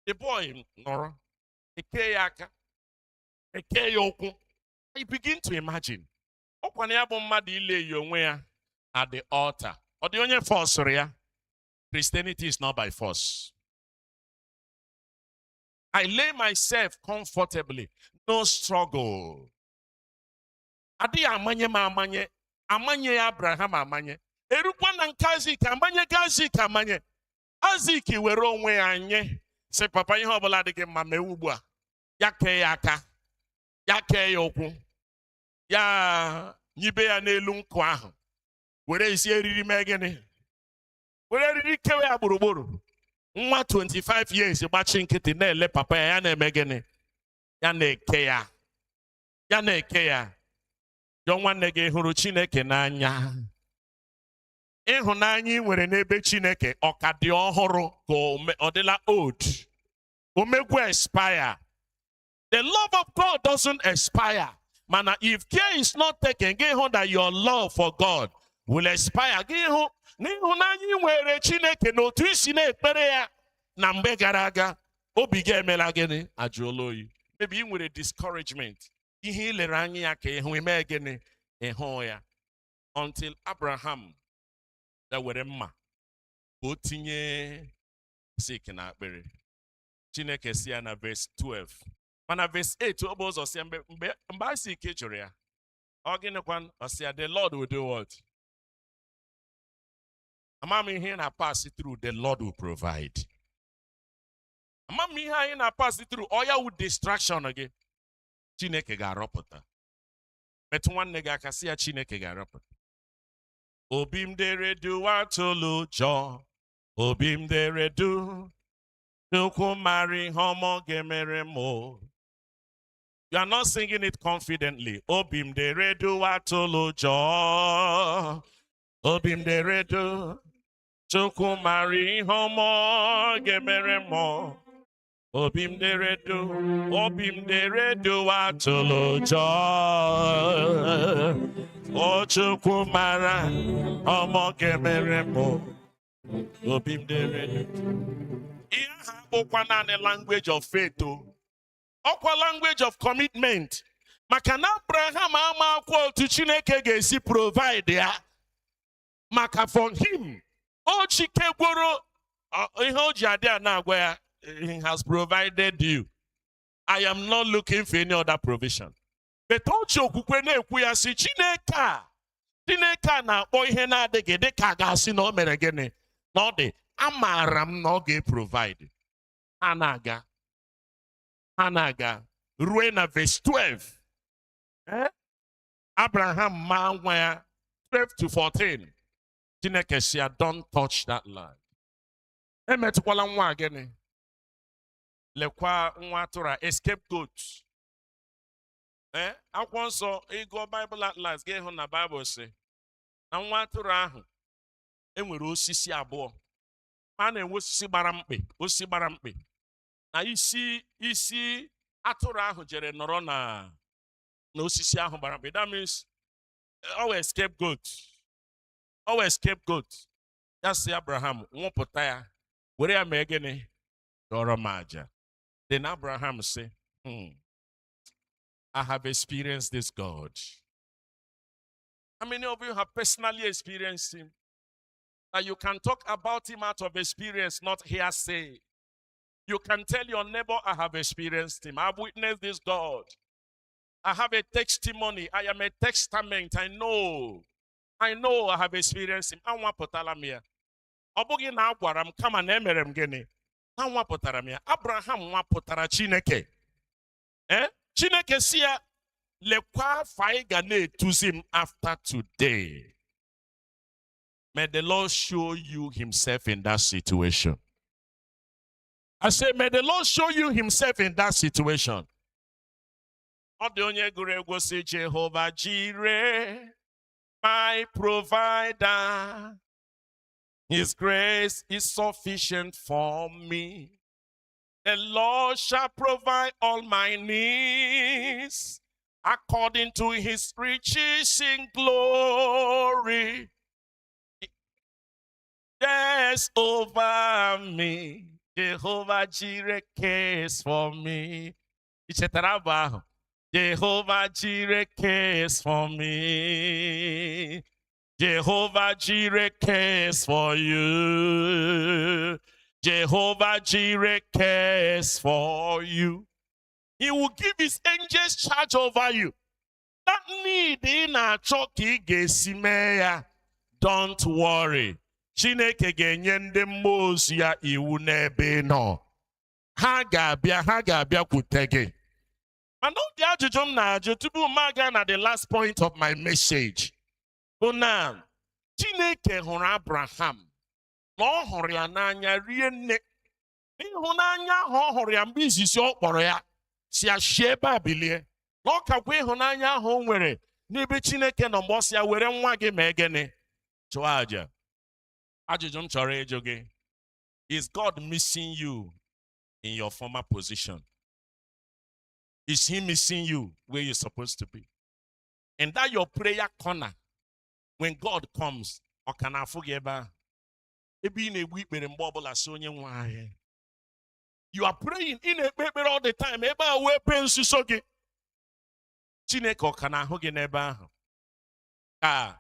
The boy nọrọ. Eke ya aka. Eke ya ụkwụ. I begin to imagine. Ọkwana ya bụ mmadụ ile ya onwe ya at the altar. Ọ dị onye forcere ya? Christianity is not by force. I lay myself comfortably. No struggle. Adịghị amanye m amanye. Amanye ya Abraham amanye. Erukwa na nke Isaac amanye ka Isaac amanye. Isaac were onwe ya nye. Sị papa ihe ọbụla dị gị mma mee ugbu a. Ya kee ya aka. Ya kee ya ụkwụ. Ya nyibe ya n'elu nkụ ahụ. Were isi eriri mee gịnị? Were eriri kewe ya gburugburu. Nwa 25 years gbachi nkịtị na-ele papa ya na-eme gịnị? Ya na-eke ya. Ya na-eke ya. Jọ nwanne gị hụrụ Chineke n'anya. Ịhụnanya ị nwere n'ebe Chineke ọ ka dị ọhụrụ ka ọ dịla old. O megwu expire. The love of God doesn't expire. Mana if care is not taken, gị hụ that your love for God will expire. Gị hụ n'ịhụnanya ị nwere Chineke na otu isi na-ekpere ya na mgbe gara aga obi gị emela gịnị? Ajụọla oyi. Maybe ị nwere discouragement. Ihe ilere anya ya ka ịhụ ime gịnị? Ịhụ ya. Until Abraham da were mma o tinye Isaac na akpịrị. Chineke si ya na verse 12. Mana verse 8 ọ bụ ụzọ si mgbe Isaac jụrụ ya. Ọ gịnịkwa? Ọ si ya the Lord will do what? Ama m ihe na pass through, the Lord will provide. Ama m ihe anyị na pass through, ọ ya wu distraction gị. Chineke ga-arọpụta. Metụ nwanne gị aka sị ya Chineke ga-arọpụta. Obi m dere du atụlụ ụjọ. Obi m dere du. Chukwu mara ihe ọma ga-emere m. You are not singing it confidently. Obi m dere du atụlụ ụjọ. Obi m dere du. Chukwu mara ihe ọma ga-emere m. Obi m dere du. Obi m dere du atụlụ ụjọ. O Chukwu mara ọma ga-emere m. Obi m dere du. Ihe ha bụkwa naanị language of faith. Ọkwa language of commitment. Maka na Abraham ama akwa otu Chineke ga-esi provide ya. Maka for him, o chikekworo ihe o ji adị a na-agwa ya, he has provided you. I am not looking for any other provision. But o chi okwukwe na-ekwu ya si Chineke a na-akpọ ihe na-adịghị dị ka ga-asị na o mere gịnị na ọ dị. Amaara m na ọ ga-provide. Ha na-aga ruo na verse 12. Abraham ma nwa ya 12 to 14. Chineke si ya, don't touch that land. Emetụkwala nwa gịnị. Lekwa nwa atụrụ scapegoat. Akwụkwọ nsọ ịgụ Bible Atlas ga-ehụ na Bible si na nwa atụrụ ahụ enwere osisi abụọ. A na-enwe osisi gbara mkpị. Na isi atụrụ ahụ jere nọrọ na osisi ahụ gbara mkpị. That means always scapegoat. Ya si Abraham nwụpụta ya were ya mee gịnị dọrọ m aja. Then Abraham say, I have experienced this God. How many of you have personally experienced him? That you can talk about him out of experience, not hearsay. You can tell your neighbor, I have experienced him. I have witnessed this God. I have a testimony. I am a testament. I know I have experienced him. Anwapụtala m ya. Ọ bụghị na agwara m kama na emere m gịnị? Anwapụtara m ya. Abraham nwapụtara Chineke. Chineke si ya lekwa afọ anyị ga na-etuzi m after today. May the Lord show you himself in that situation. I say, may the Lord show you himself in that situation. Ọ dị onye gụrụ egwu si Jehovah Jireh, my provider. His grace is sufficient for me. The Lord shall provide all my needs according to his riches in glory. Yes, over me. Jehovah Jireh cares for me. Jehovah Jireh cares for me. Jehovah Jireh cares for you. Jehovah Jireh cares for you. He will give his angels charge over you. That need in a choki gesimeya. Don't worry. Chineke ga-enye ndị mmụọ ozi ya iwu n'ebe nọ. Ha ga-abịa kwute gị. Mana ụdị ajụjụ m na-ajụ tupu m aga na the last point of my message. Bụ na Chineke hụrụ Abraham na ọ hụrụ ya n'anya rie nne. Ịhụnanya ahụ ọ hụrụ ya mgbe izizi ọ kpọrọ ya si ya si ebe a bilie. Na ọ kakwa ịhụnanya ahụ o nwere n'ebe Chineke nọ mgbe ọ si ya were nwa gị mee gịnị? Chụọ aja. Ajụjụ m chọrọ ịjụ gị. Is God missing you in your former position? Is he missing you where you're supposed to be? In that your prayer corner, when God comes, ọ ka na-afụ gị ebe a? Ebe ị na-egbu ikpere mgbe ọbụla si onye nwe anyị. You are praying, ị na-ekpe ekpere all the time, ebe a wee pe nsuso gị. Chineke ọ ka na-ahụ gị n'ebe ahụ? Ka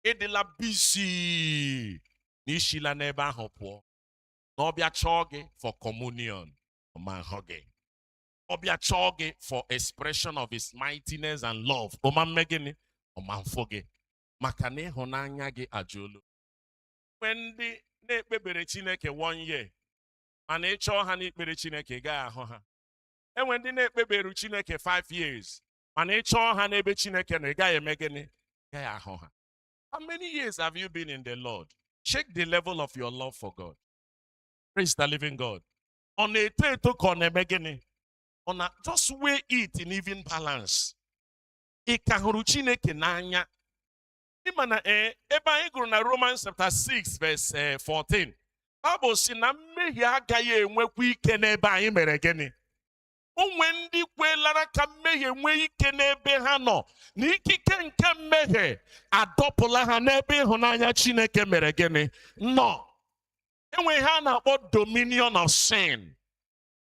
ịdịla busy n'ishila n'ebe ahụ pụọ. Na ọbịa chọọ gị for communion, ọ ma ahụ gị. Ọbịa chọọ gị for expression of his mightiness and love, ọ ma mme gịnị? Ọ ma mfụ gị. Maka na ịhụnanya gị ajụlụ. Mgbe ndị na-ekpebere Chineke 1 year, mana ịchọọ ha n'ikpere Chineke gaa ahụ ha. And when the na-ekpeberu Chineke 5 years, and each one ha n'ebe Chineke na ịgaghị eme gịnị? Ịgaghị ahụ ha. How many years have you been in the Lord? Check the level of your love for God. Praise the living God. On a to begini. On a just weigh it in even balance. Ikahuru Chineke n'anya. Imana ebe anyị gụrụ na Romans chapter 6 verse 14. Bible si na mmehie agaghị enwekwa ike n'ebe anyị mere gịnị? Onwe ndị kwelara ka mmehie nwee ike n'ebe ha nọ, na ikike nke mmehie adọpụla ha n'ebe ịhụnanya Chineke mere gịnị? Nọ. Enwe ha na-akpọ dominion of sin.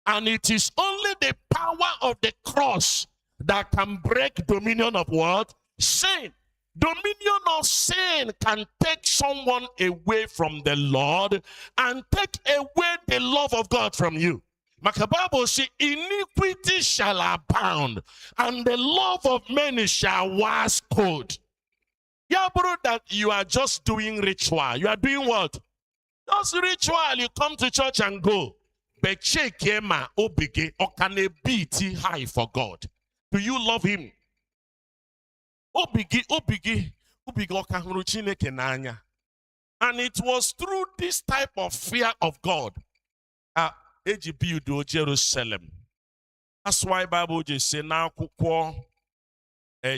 And it is only the power of the cross that can break dominion of what? Sin. Dominion of sin can take someone away from the Lord and take away the love of God from you. The Bible says, iniquity shall abound, and the love of many shall wax cold. Yeah, bro, that you are just doing ritual. You are doing what? Just ritual. You come to church and go. But check ma obige or can a beat high for God? Do you love him? Obige okahuru Chineke n'anya. And it was through this type of fear of God eji build Jerusalem. That's why Bible just say now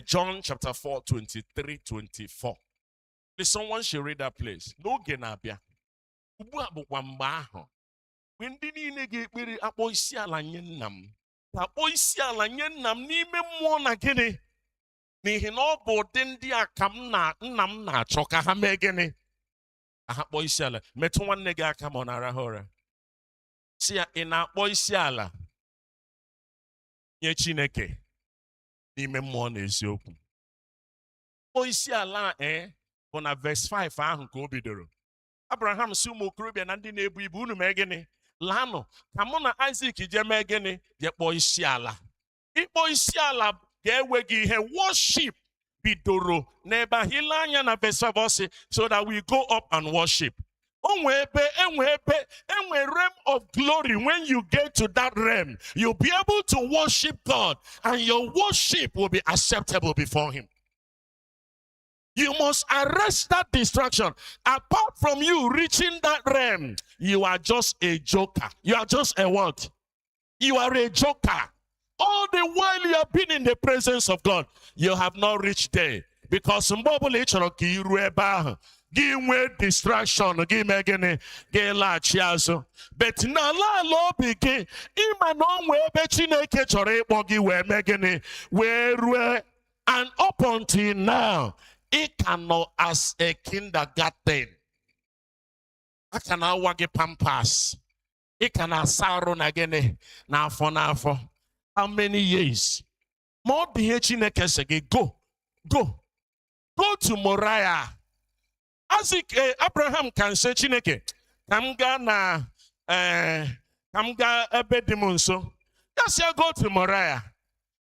John chapter 4, 23, 24. Please, someone should read that place. No genabia. Ubu abukwa mgbe ahụ. When the niile ga-ekpere akpọ isi ala nye nna m. Akpọ isi ala nye nna m n'ime mmụọ na gịnị? N'ihi na ọ bụ ụdị ndị a ka nna m na-achọ ka ha mee gịnị? Ha kpọọ isi ala. Metụ nwanne gị aka ma ọ na-arahụ ụra. Si ya, ị na-akpọ isi ala nye Chineke n'ime mmụọ na eziokwu. Kpọọ isi ala bụ na verse 5 ahụ ka o bidoro. Abraham si ụmụ okorobịa na ndị na-ebu ibu unu mee gịnị? Lanụ ka mụ na Isaac je mee gịnị? Je kpọọ isi ala. Ịkpọ isi ala ga-ewe gị ihe worship bidoro n'ebe ahụ. Ile anya na verse 5 so that we go up and worship. Enwe realm of glory. When you get to that realm, you'll be able to worship God, and your worship will be acceptable before him. You must arrest that distraction. Apart from you reaching that realm, you are just a joker. You are just a what? You are a joker. All the while you have been in the presence of God, you have not reached there. Because give distraction, give me again, get lachiazo. But now la begin. Imanon we bechineke chore bogi we megane where and up until now, it cannot as a kindergarten. I cannot wagi pampas. It cannot saron again now for. How many years? More the chineke sege go to Moriah. As Abraham can say Chineke, kamga ebedimunso. Just go to Moriah.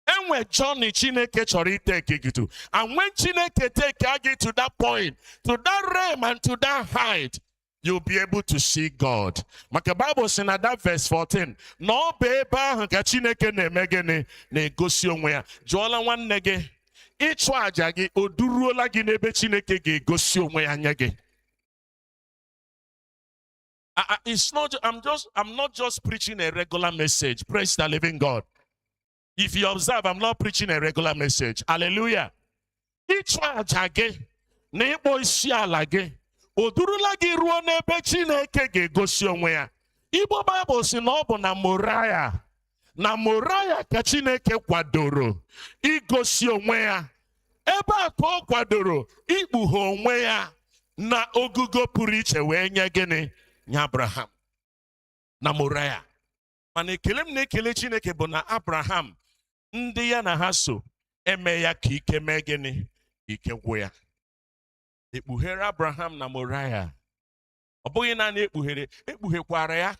And when Johnny Chineke chori take you, and when Chineke take you to that point, to that realm and to that height, you'll be able to see God. Maka Bible says in that verse 14, no beba ka Chineke na-emegene na-egosi onwe ya. Jụọla nwanne gị. Ịchụ aja gị o duruola gị n'ebe Chineke ga-egosi onwe ya nye gị. It's not. I'm not just preaching a regular message. Praise the living God. If you observe, I'm not preaching a regular message. Hallelujah. Ịchụ aja gị na ịkpọ isi ala gị o durula gị ruo n'ebe Chineke ga-egosi onwe ya. Igbo Bible si na ọ bụ na Moriah. Na Moriah ka Chineke kwadoro igosi onwe ya. Ebe a ka ọ kwadoro ikpughe onwe ya na ogugo pụrụ iche wee nye gịnị? Nye Abraham na Moriah. Mana ekele m na-ekele Chineke bụ na Abraham ndị ya na ha so eme ya ka ike mee gịnị? Ike gwụ ya. Ekpughere Abraham na Moriah. Ọ bụghị naanị ekpughekwara ya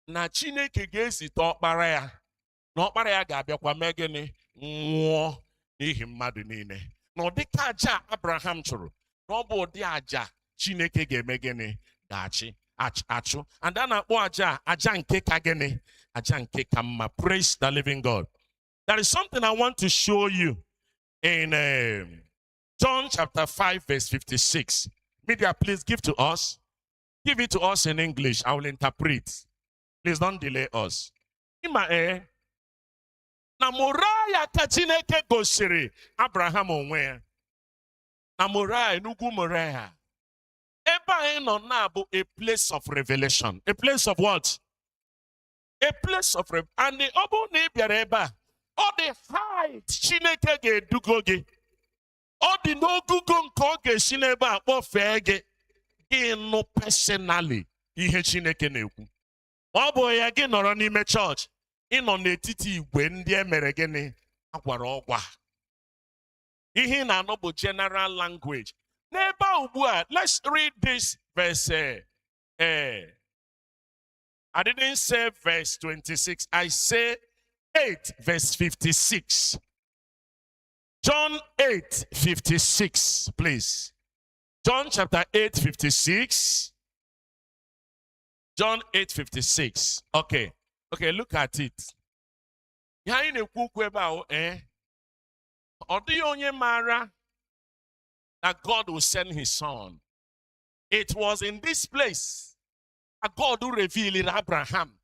na Chineke ga-ezite ọkpara ya, na ọkpara ya ga-abịakwa mee gịnị? Nwụọ n'ihi mmadụ niile. Na ọ dịka aja Abraham chụrụ, na ọ bụ ụdị aja Chineke ga-eme gịnị? Ga-achị. achụ. And then aja nke kagene, aja nke kama. Praise the living God. There is something I want to show you in John chapter 5 verse 56. Media, please give to us. Give it to us in English. I will interpret. Please don't delay us. Ima na Moriah ka Chineke gosiri Abraham onwe ya. Na Moriah, n'ugwu Moriah. Ebe anyị nọ na bụ a place of revelation. A place of what? A place of revelation. And the ọ na ị bịara ebe a, ọ dị height Chineke ga-edugo gị. Ọ dị n'ogugo nke ọ ga-esi n'ebe a kpọfee gị. Gị nụ personally ihe Chineke na-ekwu. Ọ bụ ya gị nọrọ n'ime church. Ị nọ n'etiti igwe ndị emere gịnị agwara ọgwa. Ihe na-anọ bụ general language. N'ebe a ugbu a, let's read this verse. I didn't say verse 26. I say 8 verse 56. John 8 56, please. John chapter 8 56. John 8 56. Okay. Okay, look at it. Ọ dịghị onye maara that God will send his son. It was in this place that God will reveal in Abraham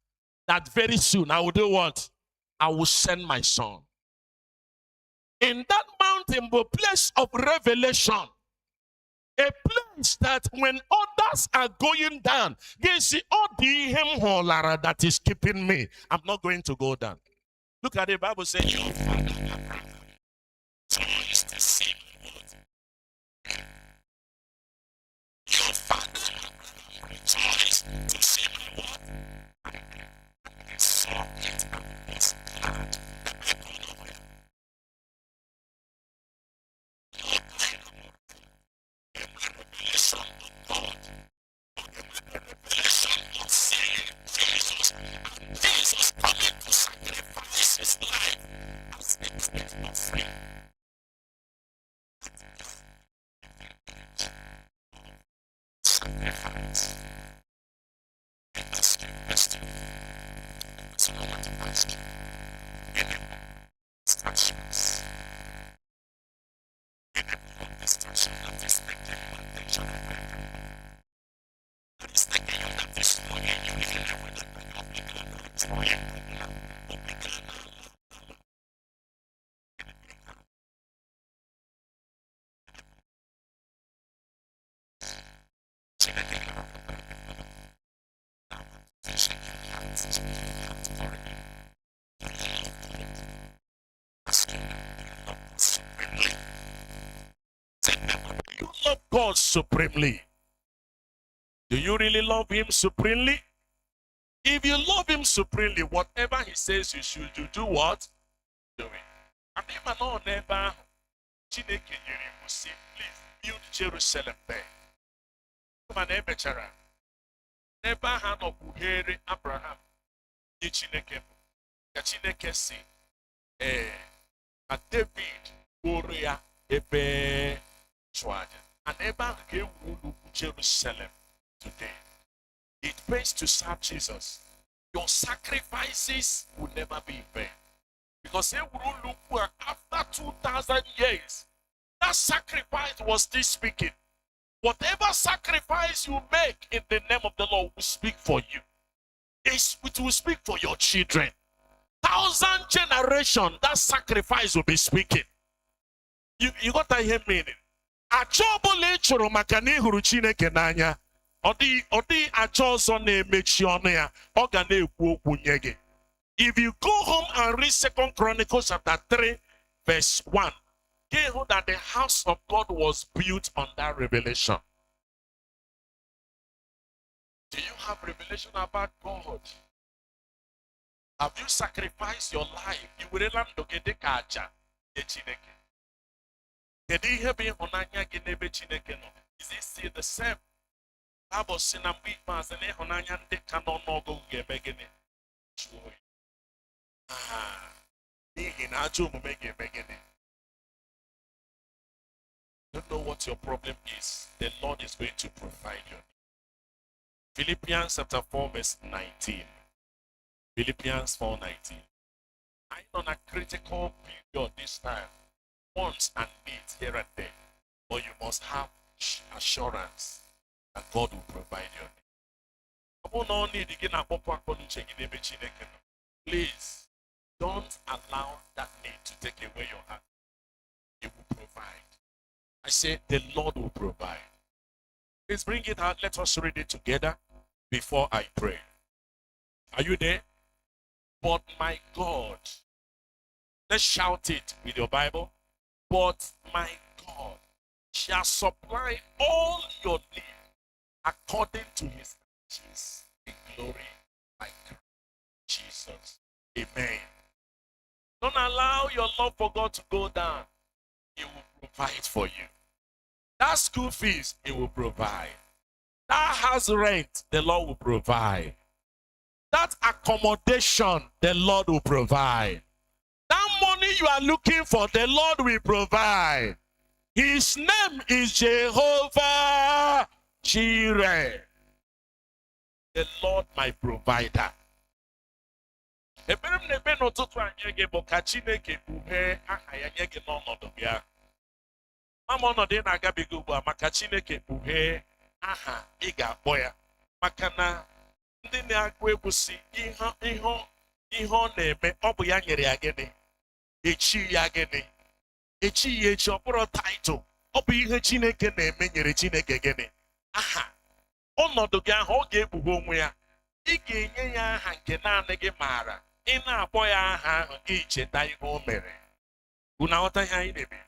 that very soon I will do what? I will send my son. In that mountain, the place of revelation, a place that when others are going down, they see, oh, the that is keeping me. I'm not going to go down. Look at the Bible saying, your father Abraham is the same word. Your father Abraham is the same word. So it was glad. Jesus coming to sacrifice his life as a free. Sacrifice. And that's the question. That's what I want to ask you. Any instructions? Any instruction of this thinking foundation of man? But it's thinking of this morning, you need to with the you love God supremely. Do you really love him supremely? If you love him supremely, whatever he says you should do what? Do it. I mean, I know never. Chineke nyere iwu si, please build Jerusalem there. Come on, Ebechara. Never had no buhere Abraham. Ni Chineke. Ya Chineke si, David Uriah ebe chwaja. And ever he will Jerusalem today. It pays to serve Jesus. Your sacrifices will never be in vain. Because they will look where after 2,000 years, that sacrifice was still speaking. Whatever sacrifice you make in the name of the Lord will speak for you. It will speak for your children. 1,000 generations, that sacrifice will be speaking. You got to hear meaning. Achobole choro makani huru Chineke n'anya. Odi achọ ọzọ na-emechi ọnụ ya, ọ ga na-ekwu okwu nye gị. If you go home and read 2 Chronicles chapter 3 verse 1, you know that the house of God was built on that revelation. Do you have revelation about God? Have you sacrificed your life? You will learn to get the kaja. Is it still the same? Bible says na mgbe ikpeazụ na ịhụnanya ndị ka nọ n'ọgụ ga-eme gịnị? N'ihi na ajọ omume ga-eme gịnị? Don't know what your problem is. The Lord is going to provide you. Philippians chapter 4 verse 19. Philippians 4:19. I'm on a critical period this time. Wants and needs here and there. But you must have assurance that God will provide your need. Please don't allow that need to take away your heart. He will provide. I say the Lord will provide. Please bring it out. Let us read it together before I pray. Are you there? But my God, let's shout it with your Bible. But my God shall supply all your needs according to his riches in glory by Jesus. Amen. Don't allow your love for God to go down. He will provide for you. That school fees, he will provide. That house rent, the Lord will provide. That accommodation, the Lord will provide. That money you are looking for, the Lord will provide. His name is Jehovah Jireh, the Lord my provider. Ebere m na-ebe n'ụtụtụ anyị gị bụ ka Chineke kpughee aha ya nye gị n'ọnọdụ gị ahụ. Mama ọnọdụ ị na-agabiga ugbu a maka Chineke kpughee aha ị ga-akpọ ya. Maka na ndị na-agụ egwu si ihe ọ na-eme ọ bụ ya nyere ya gịnị? Echi ya gịnị? Echi ya echi ọ bụrụ taịtụl. Ọ bụ ihe Chineke na-eme nyere Chineke gịnị? Aha. Ọnọdụ gị ahụ ọ ga-ekpughe onwe ya. Ị ga-enye ya aha nke naanị gị maara. Ị na-akpọ ya aha ahụ gị cheta ihe o mere. Unu aghọta ihe anyị na-eme?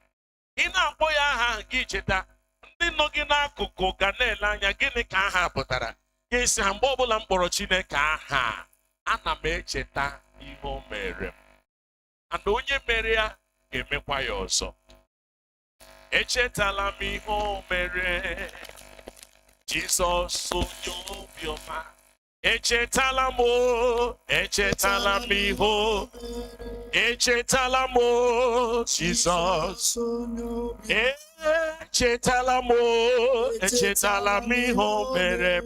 Ị na-akpọ ya aha ahụ gị cheta. Ndị nọ gị n'akụkụ ga na-ele anya gịnị ka aha pụtara. Ga-esi ha mgbe ọbụla m kpọrọ Chineke aha, ana m echeta ihe o mere m. And onye mere ya ga-emekwa ya ọzọ. Echetala m ihe o mere. Jizọs onye obiọma. Echetala m o, echetala m ihe o. Echetala m o, Jizọs. Echetala m o, echetala m ihe o mere.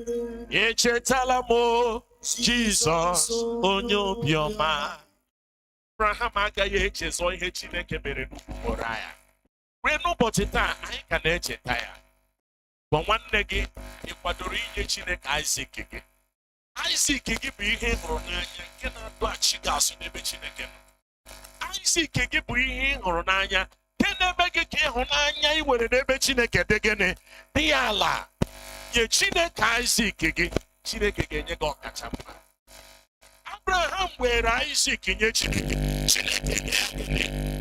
Echetala m o, Jizọs onye obiọma. Abraham agaghị echezọ ihe Chineke mere n'ugwu Moriah. Ruo n'ụbọchị taa anyị ka na-echeta ya. Gwa nwanne gị ị kwadoro inye Chineke Isaac gị. Isaac gị bụ ihe hụrụ n'anya nke na-adọghachi gị azụ n'ebe Chineke nọ. Isaac gị bụ ihe ị hụrụ n'anya nke n'ebe gị ka ịhụnanya ị nwere n'ebe Chineke dị gịnị? Dị ya ala. Nye Chineke Isaac gị, Chineke ga-enye gị ọkacha mma. Abraham were Isaac nye Chineke. Chineke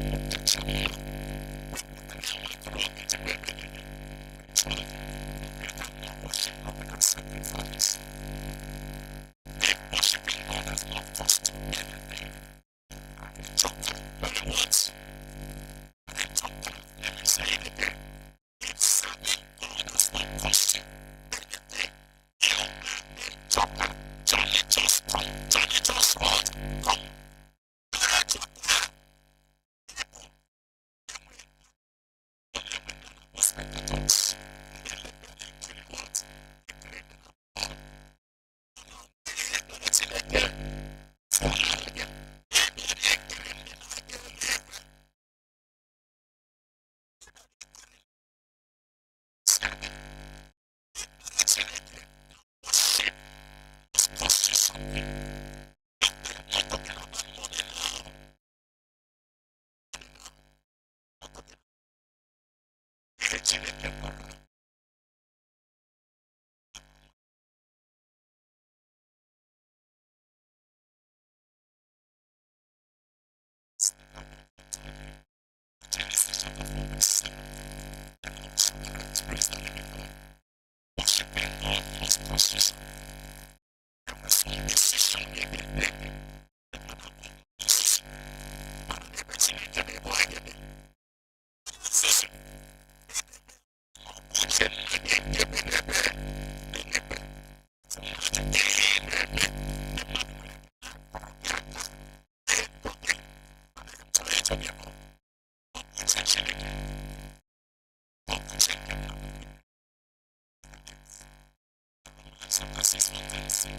despondency,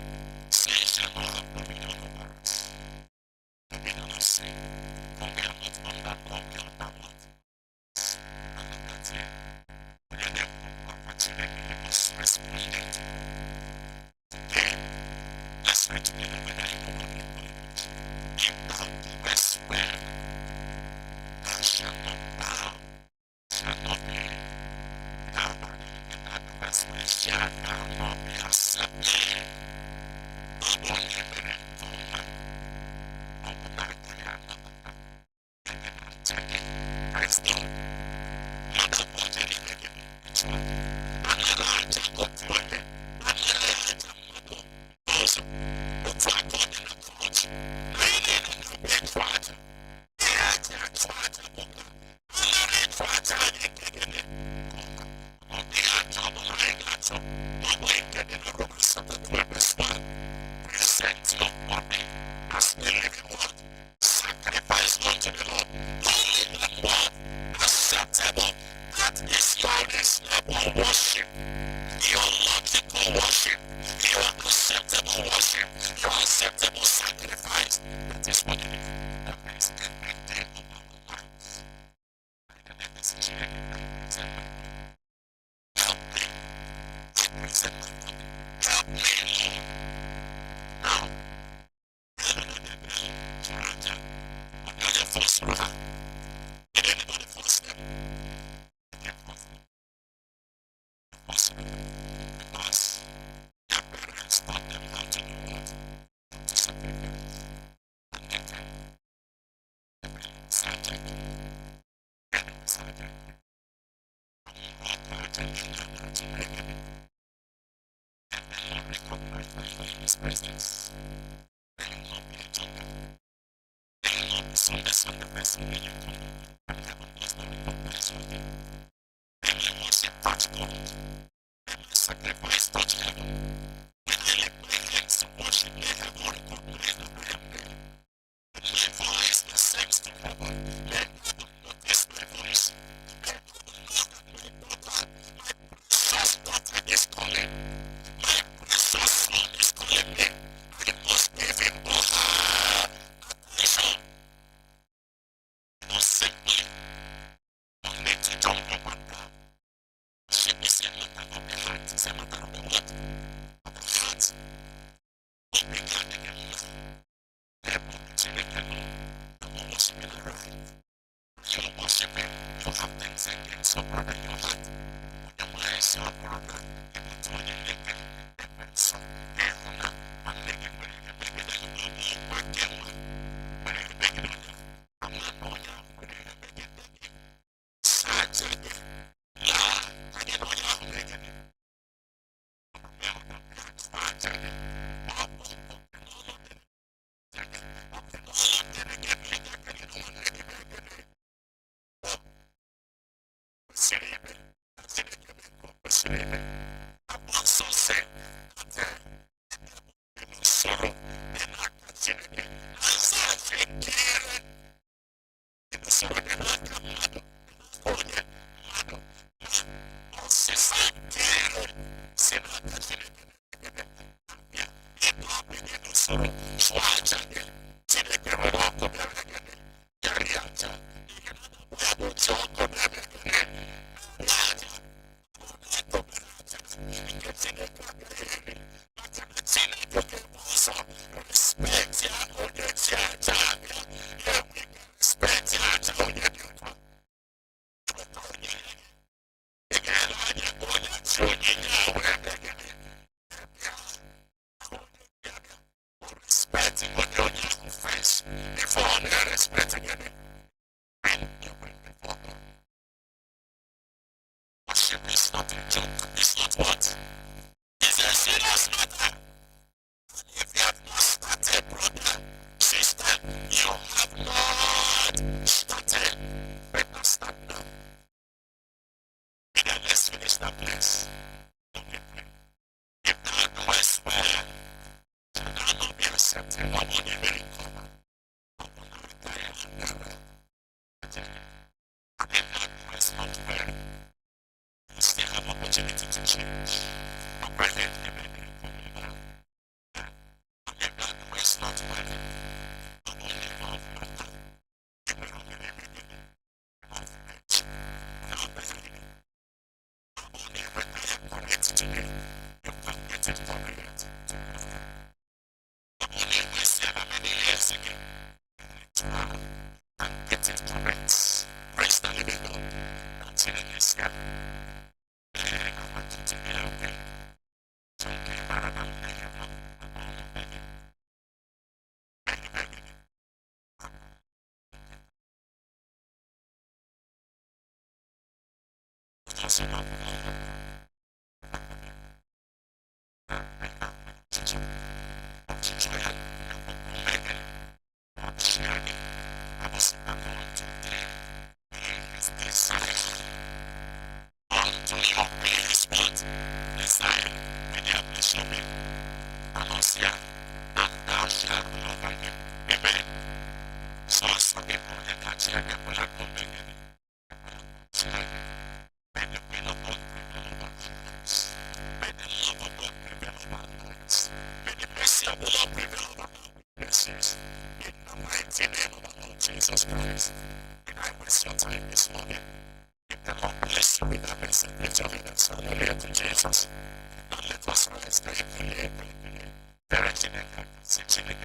seja nova coronavirus. Dominância, convenamos mandar convenamos. Anagatia, olhando como a tiremos respondente. Today, let's read together when I know what it means. In the west wind, thou shalt not bow, shalt not be covered. In the west wind shalt thou not be accepted. Onye mere ntọala, ọ bụ n'aka ya anabata. Ebe na-acha gị, praise God. Mmadụ abụọ jere ime gị etu a. Anaghị aja otu onye, anaghị aja mmadụ ọzọ. Otu aka ọ dị na kọọchị. Anyị niile na-abịa ịchụ aja. Ihe aja achụ aja bụ na anaghị ịchụ aja anyị ekegele. Ọ dịghị aja ọbụla anyị ga-achọ. Ọ bụ nke dị na Romans chapter 12 verse 1. Present your body as a living one, sacrifice unto the Lord, holy and one, acceptable. That is your reasonable worship, your logical worship, your acceptable worship, your acceptable sacrifice. That is what it is. That means every day of our lives. And then this is help me. I present my body. Help me, Lord. Now, another false brother. Did anybody false them? False them. Because their parents taught them how to do what? To sacrifice. And then they were excited. And excited. And then Lord recognized my His presence. They will not be a joker. They will not be soulless on the person when you come. And heaven does not recognize with them. They will worship touch God. They will sacrifice touch heaven. When they lift my hands to worship, they have all recognize that I am there. When my voice ascends to heaven, let heaven notice my voice. Let heaven look at my daughter. My precious daughter is calling. My precious son is calling me. I must give him all her attention. Not simply only to jump up and down. She is a matter of the heart, it's a matter of the what? Of the heart. What began in your life? Therefore, to make a law, the one worshiping the right. You're worshiping, you have things against your brother in your heart. Your mind is your brother, you want to make it. So, everyone, I'm making it. Still have opportunity to change. Jesus Christ, and I waste your time this morning. If the Lord bless you with that message, lift your hands, hallelujah to Jesus. And let us rise, Jesus,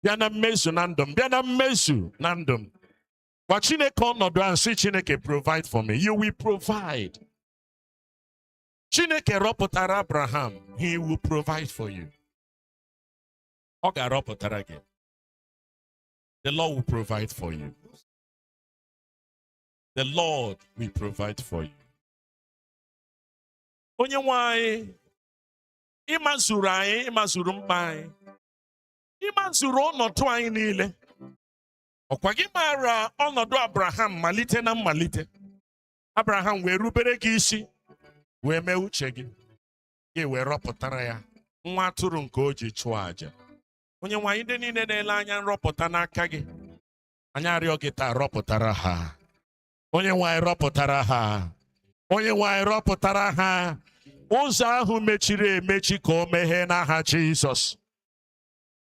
Biana mesu nandom. Biana mesu nandom. What Chineke no do and see Chineke provide for me. You will provide. Chineke ropotara Abraham. He will provide for you. Oga ropotara again. The Lord will provide for you. The Lord will provide for you. Onye nwanyị ịmazuru anyị, ịmazuru mkpa anyị. Ịmazuru ọnọdụ anyị niile. Ọkwa gị mara ọnọdụ Abraham malite na mmalite. Abraham wee rubere gị isi. wee mee uche gị, gị wee rọpụtara ya nwa atụrụ nke o ji chụọ aja. Onye nwe anyị, ndị niile na-ele anya nrọpụta n'aka gị, anyị arịọ gị taa, rọpụtara ha. Onye nwe anyị, rọpụtara ha. Onye nwe anyị, rọpụtara ha. Ụzọ ahụ mechiri emechi ka o meghee n'aha Jizọs.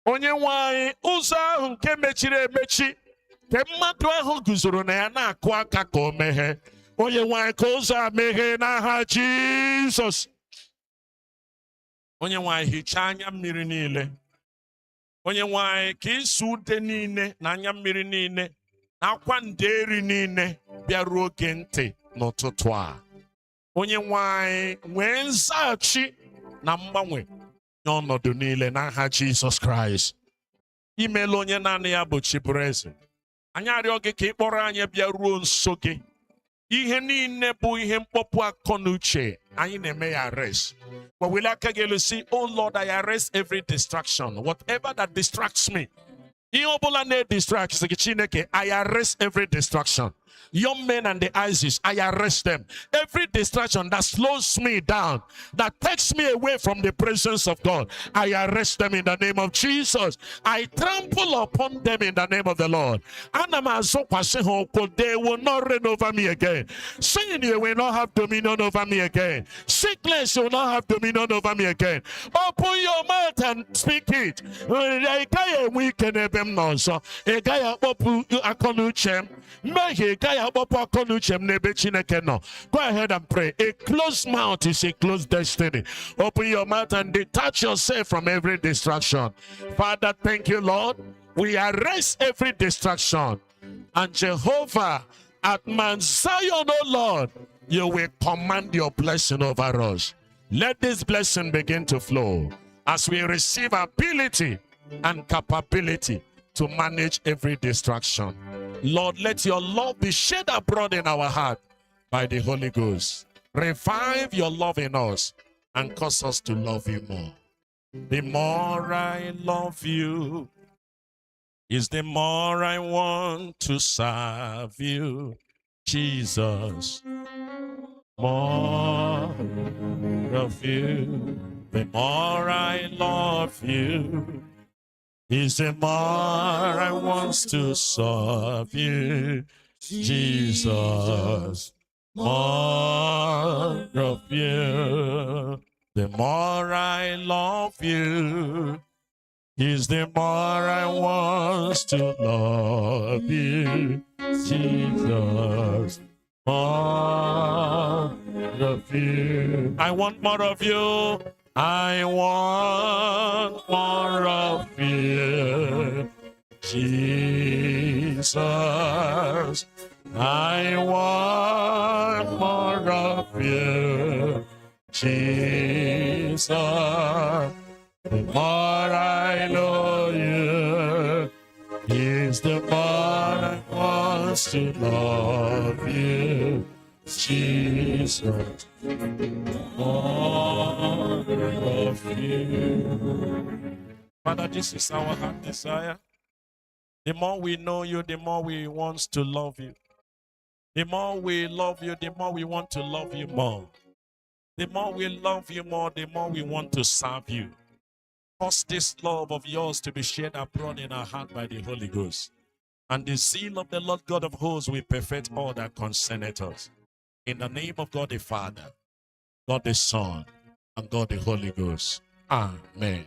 Onye nwe anyị, ụzọ ahụ nke mechiri emechi ka mmadụ ahụ guzoro na ya na-akụ aka ka o meghee. Onye nwe anyị, ka ụzọ a meghee n'aha Jizọs. Onye nwe anyị, hichaa anya mmiri niile. Onye nwe anyị, ka isu ude niile na anya mmiri niile na akwa nderi niile bịaruo oge ntị n'ụtụtụ a. Onye nwe anyị, nwee nzaghachi na mgbanwe n'ọnọdụ niile n'aha Jizọs Kraịst. Imeela onye naanị ya bụ Chibụrụ Eze. Anyị arịọ gị ka ị kpọrọ anyị bịaruo nso gị. Ihe niile bụ ihe mkpọpụ akọ na uche, anyị na-eme ya arrest. Wawili aka gị elu sị, oh Lord, I arrest every distraction, whatever that distracts me. Ihe ọbụla na-distract gị Chineke, I arrest every distraction. Young men and the ISIS, I arrest them. Every distraction that slows me down, that takes me away from the presence of God, I arrest them in the name of Jesus. I trample upon them in the name of the Lord. They will not reign over me again. Sin will not have dominion over me again. Sickness will not have dominion over me again. Open your mouth and speak it. Go ahead and pray. A closed mouth is a closed destiny. Open your mouth and detach yourself from every distraction. Father, thank you, Lord. We arrest every distraction. And Jehovah, at Mount Zion, oh Lord, you will command your blessing over us. Let this blessing begin to flow as we receive ability and capability to manage every distraction. Lord, let your love be shed abroad in our heart by the Holy Ghost. Revive your love in us and cause us to love you more. The more I love you, is the more I want to serve you, Jesus. More of you, the more I love you, is the more I want to serve you, Jesus. More of you, the more I love you, is the more I want to love you, Jesus. More of you. I want more of you. I want more of you, Jesus. I want more of you, Jesus. The more I know you, is the more I want to love you, Jesus. More of you. Father, this is our heart desire. The more we know you, the more we want to love you. The more we love you, the more we want to love you more. The more we love you more, the more we want to serve you. Cause this love of yours to be shed abroad in our heart by the Holy Ghost. And the zeal of the Lord God of hosts will perfect all that concerneth us. In the name of God the Father, God the Son, and God the Holy Ghost. Amen.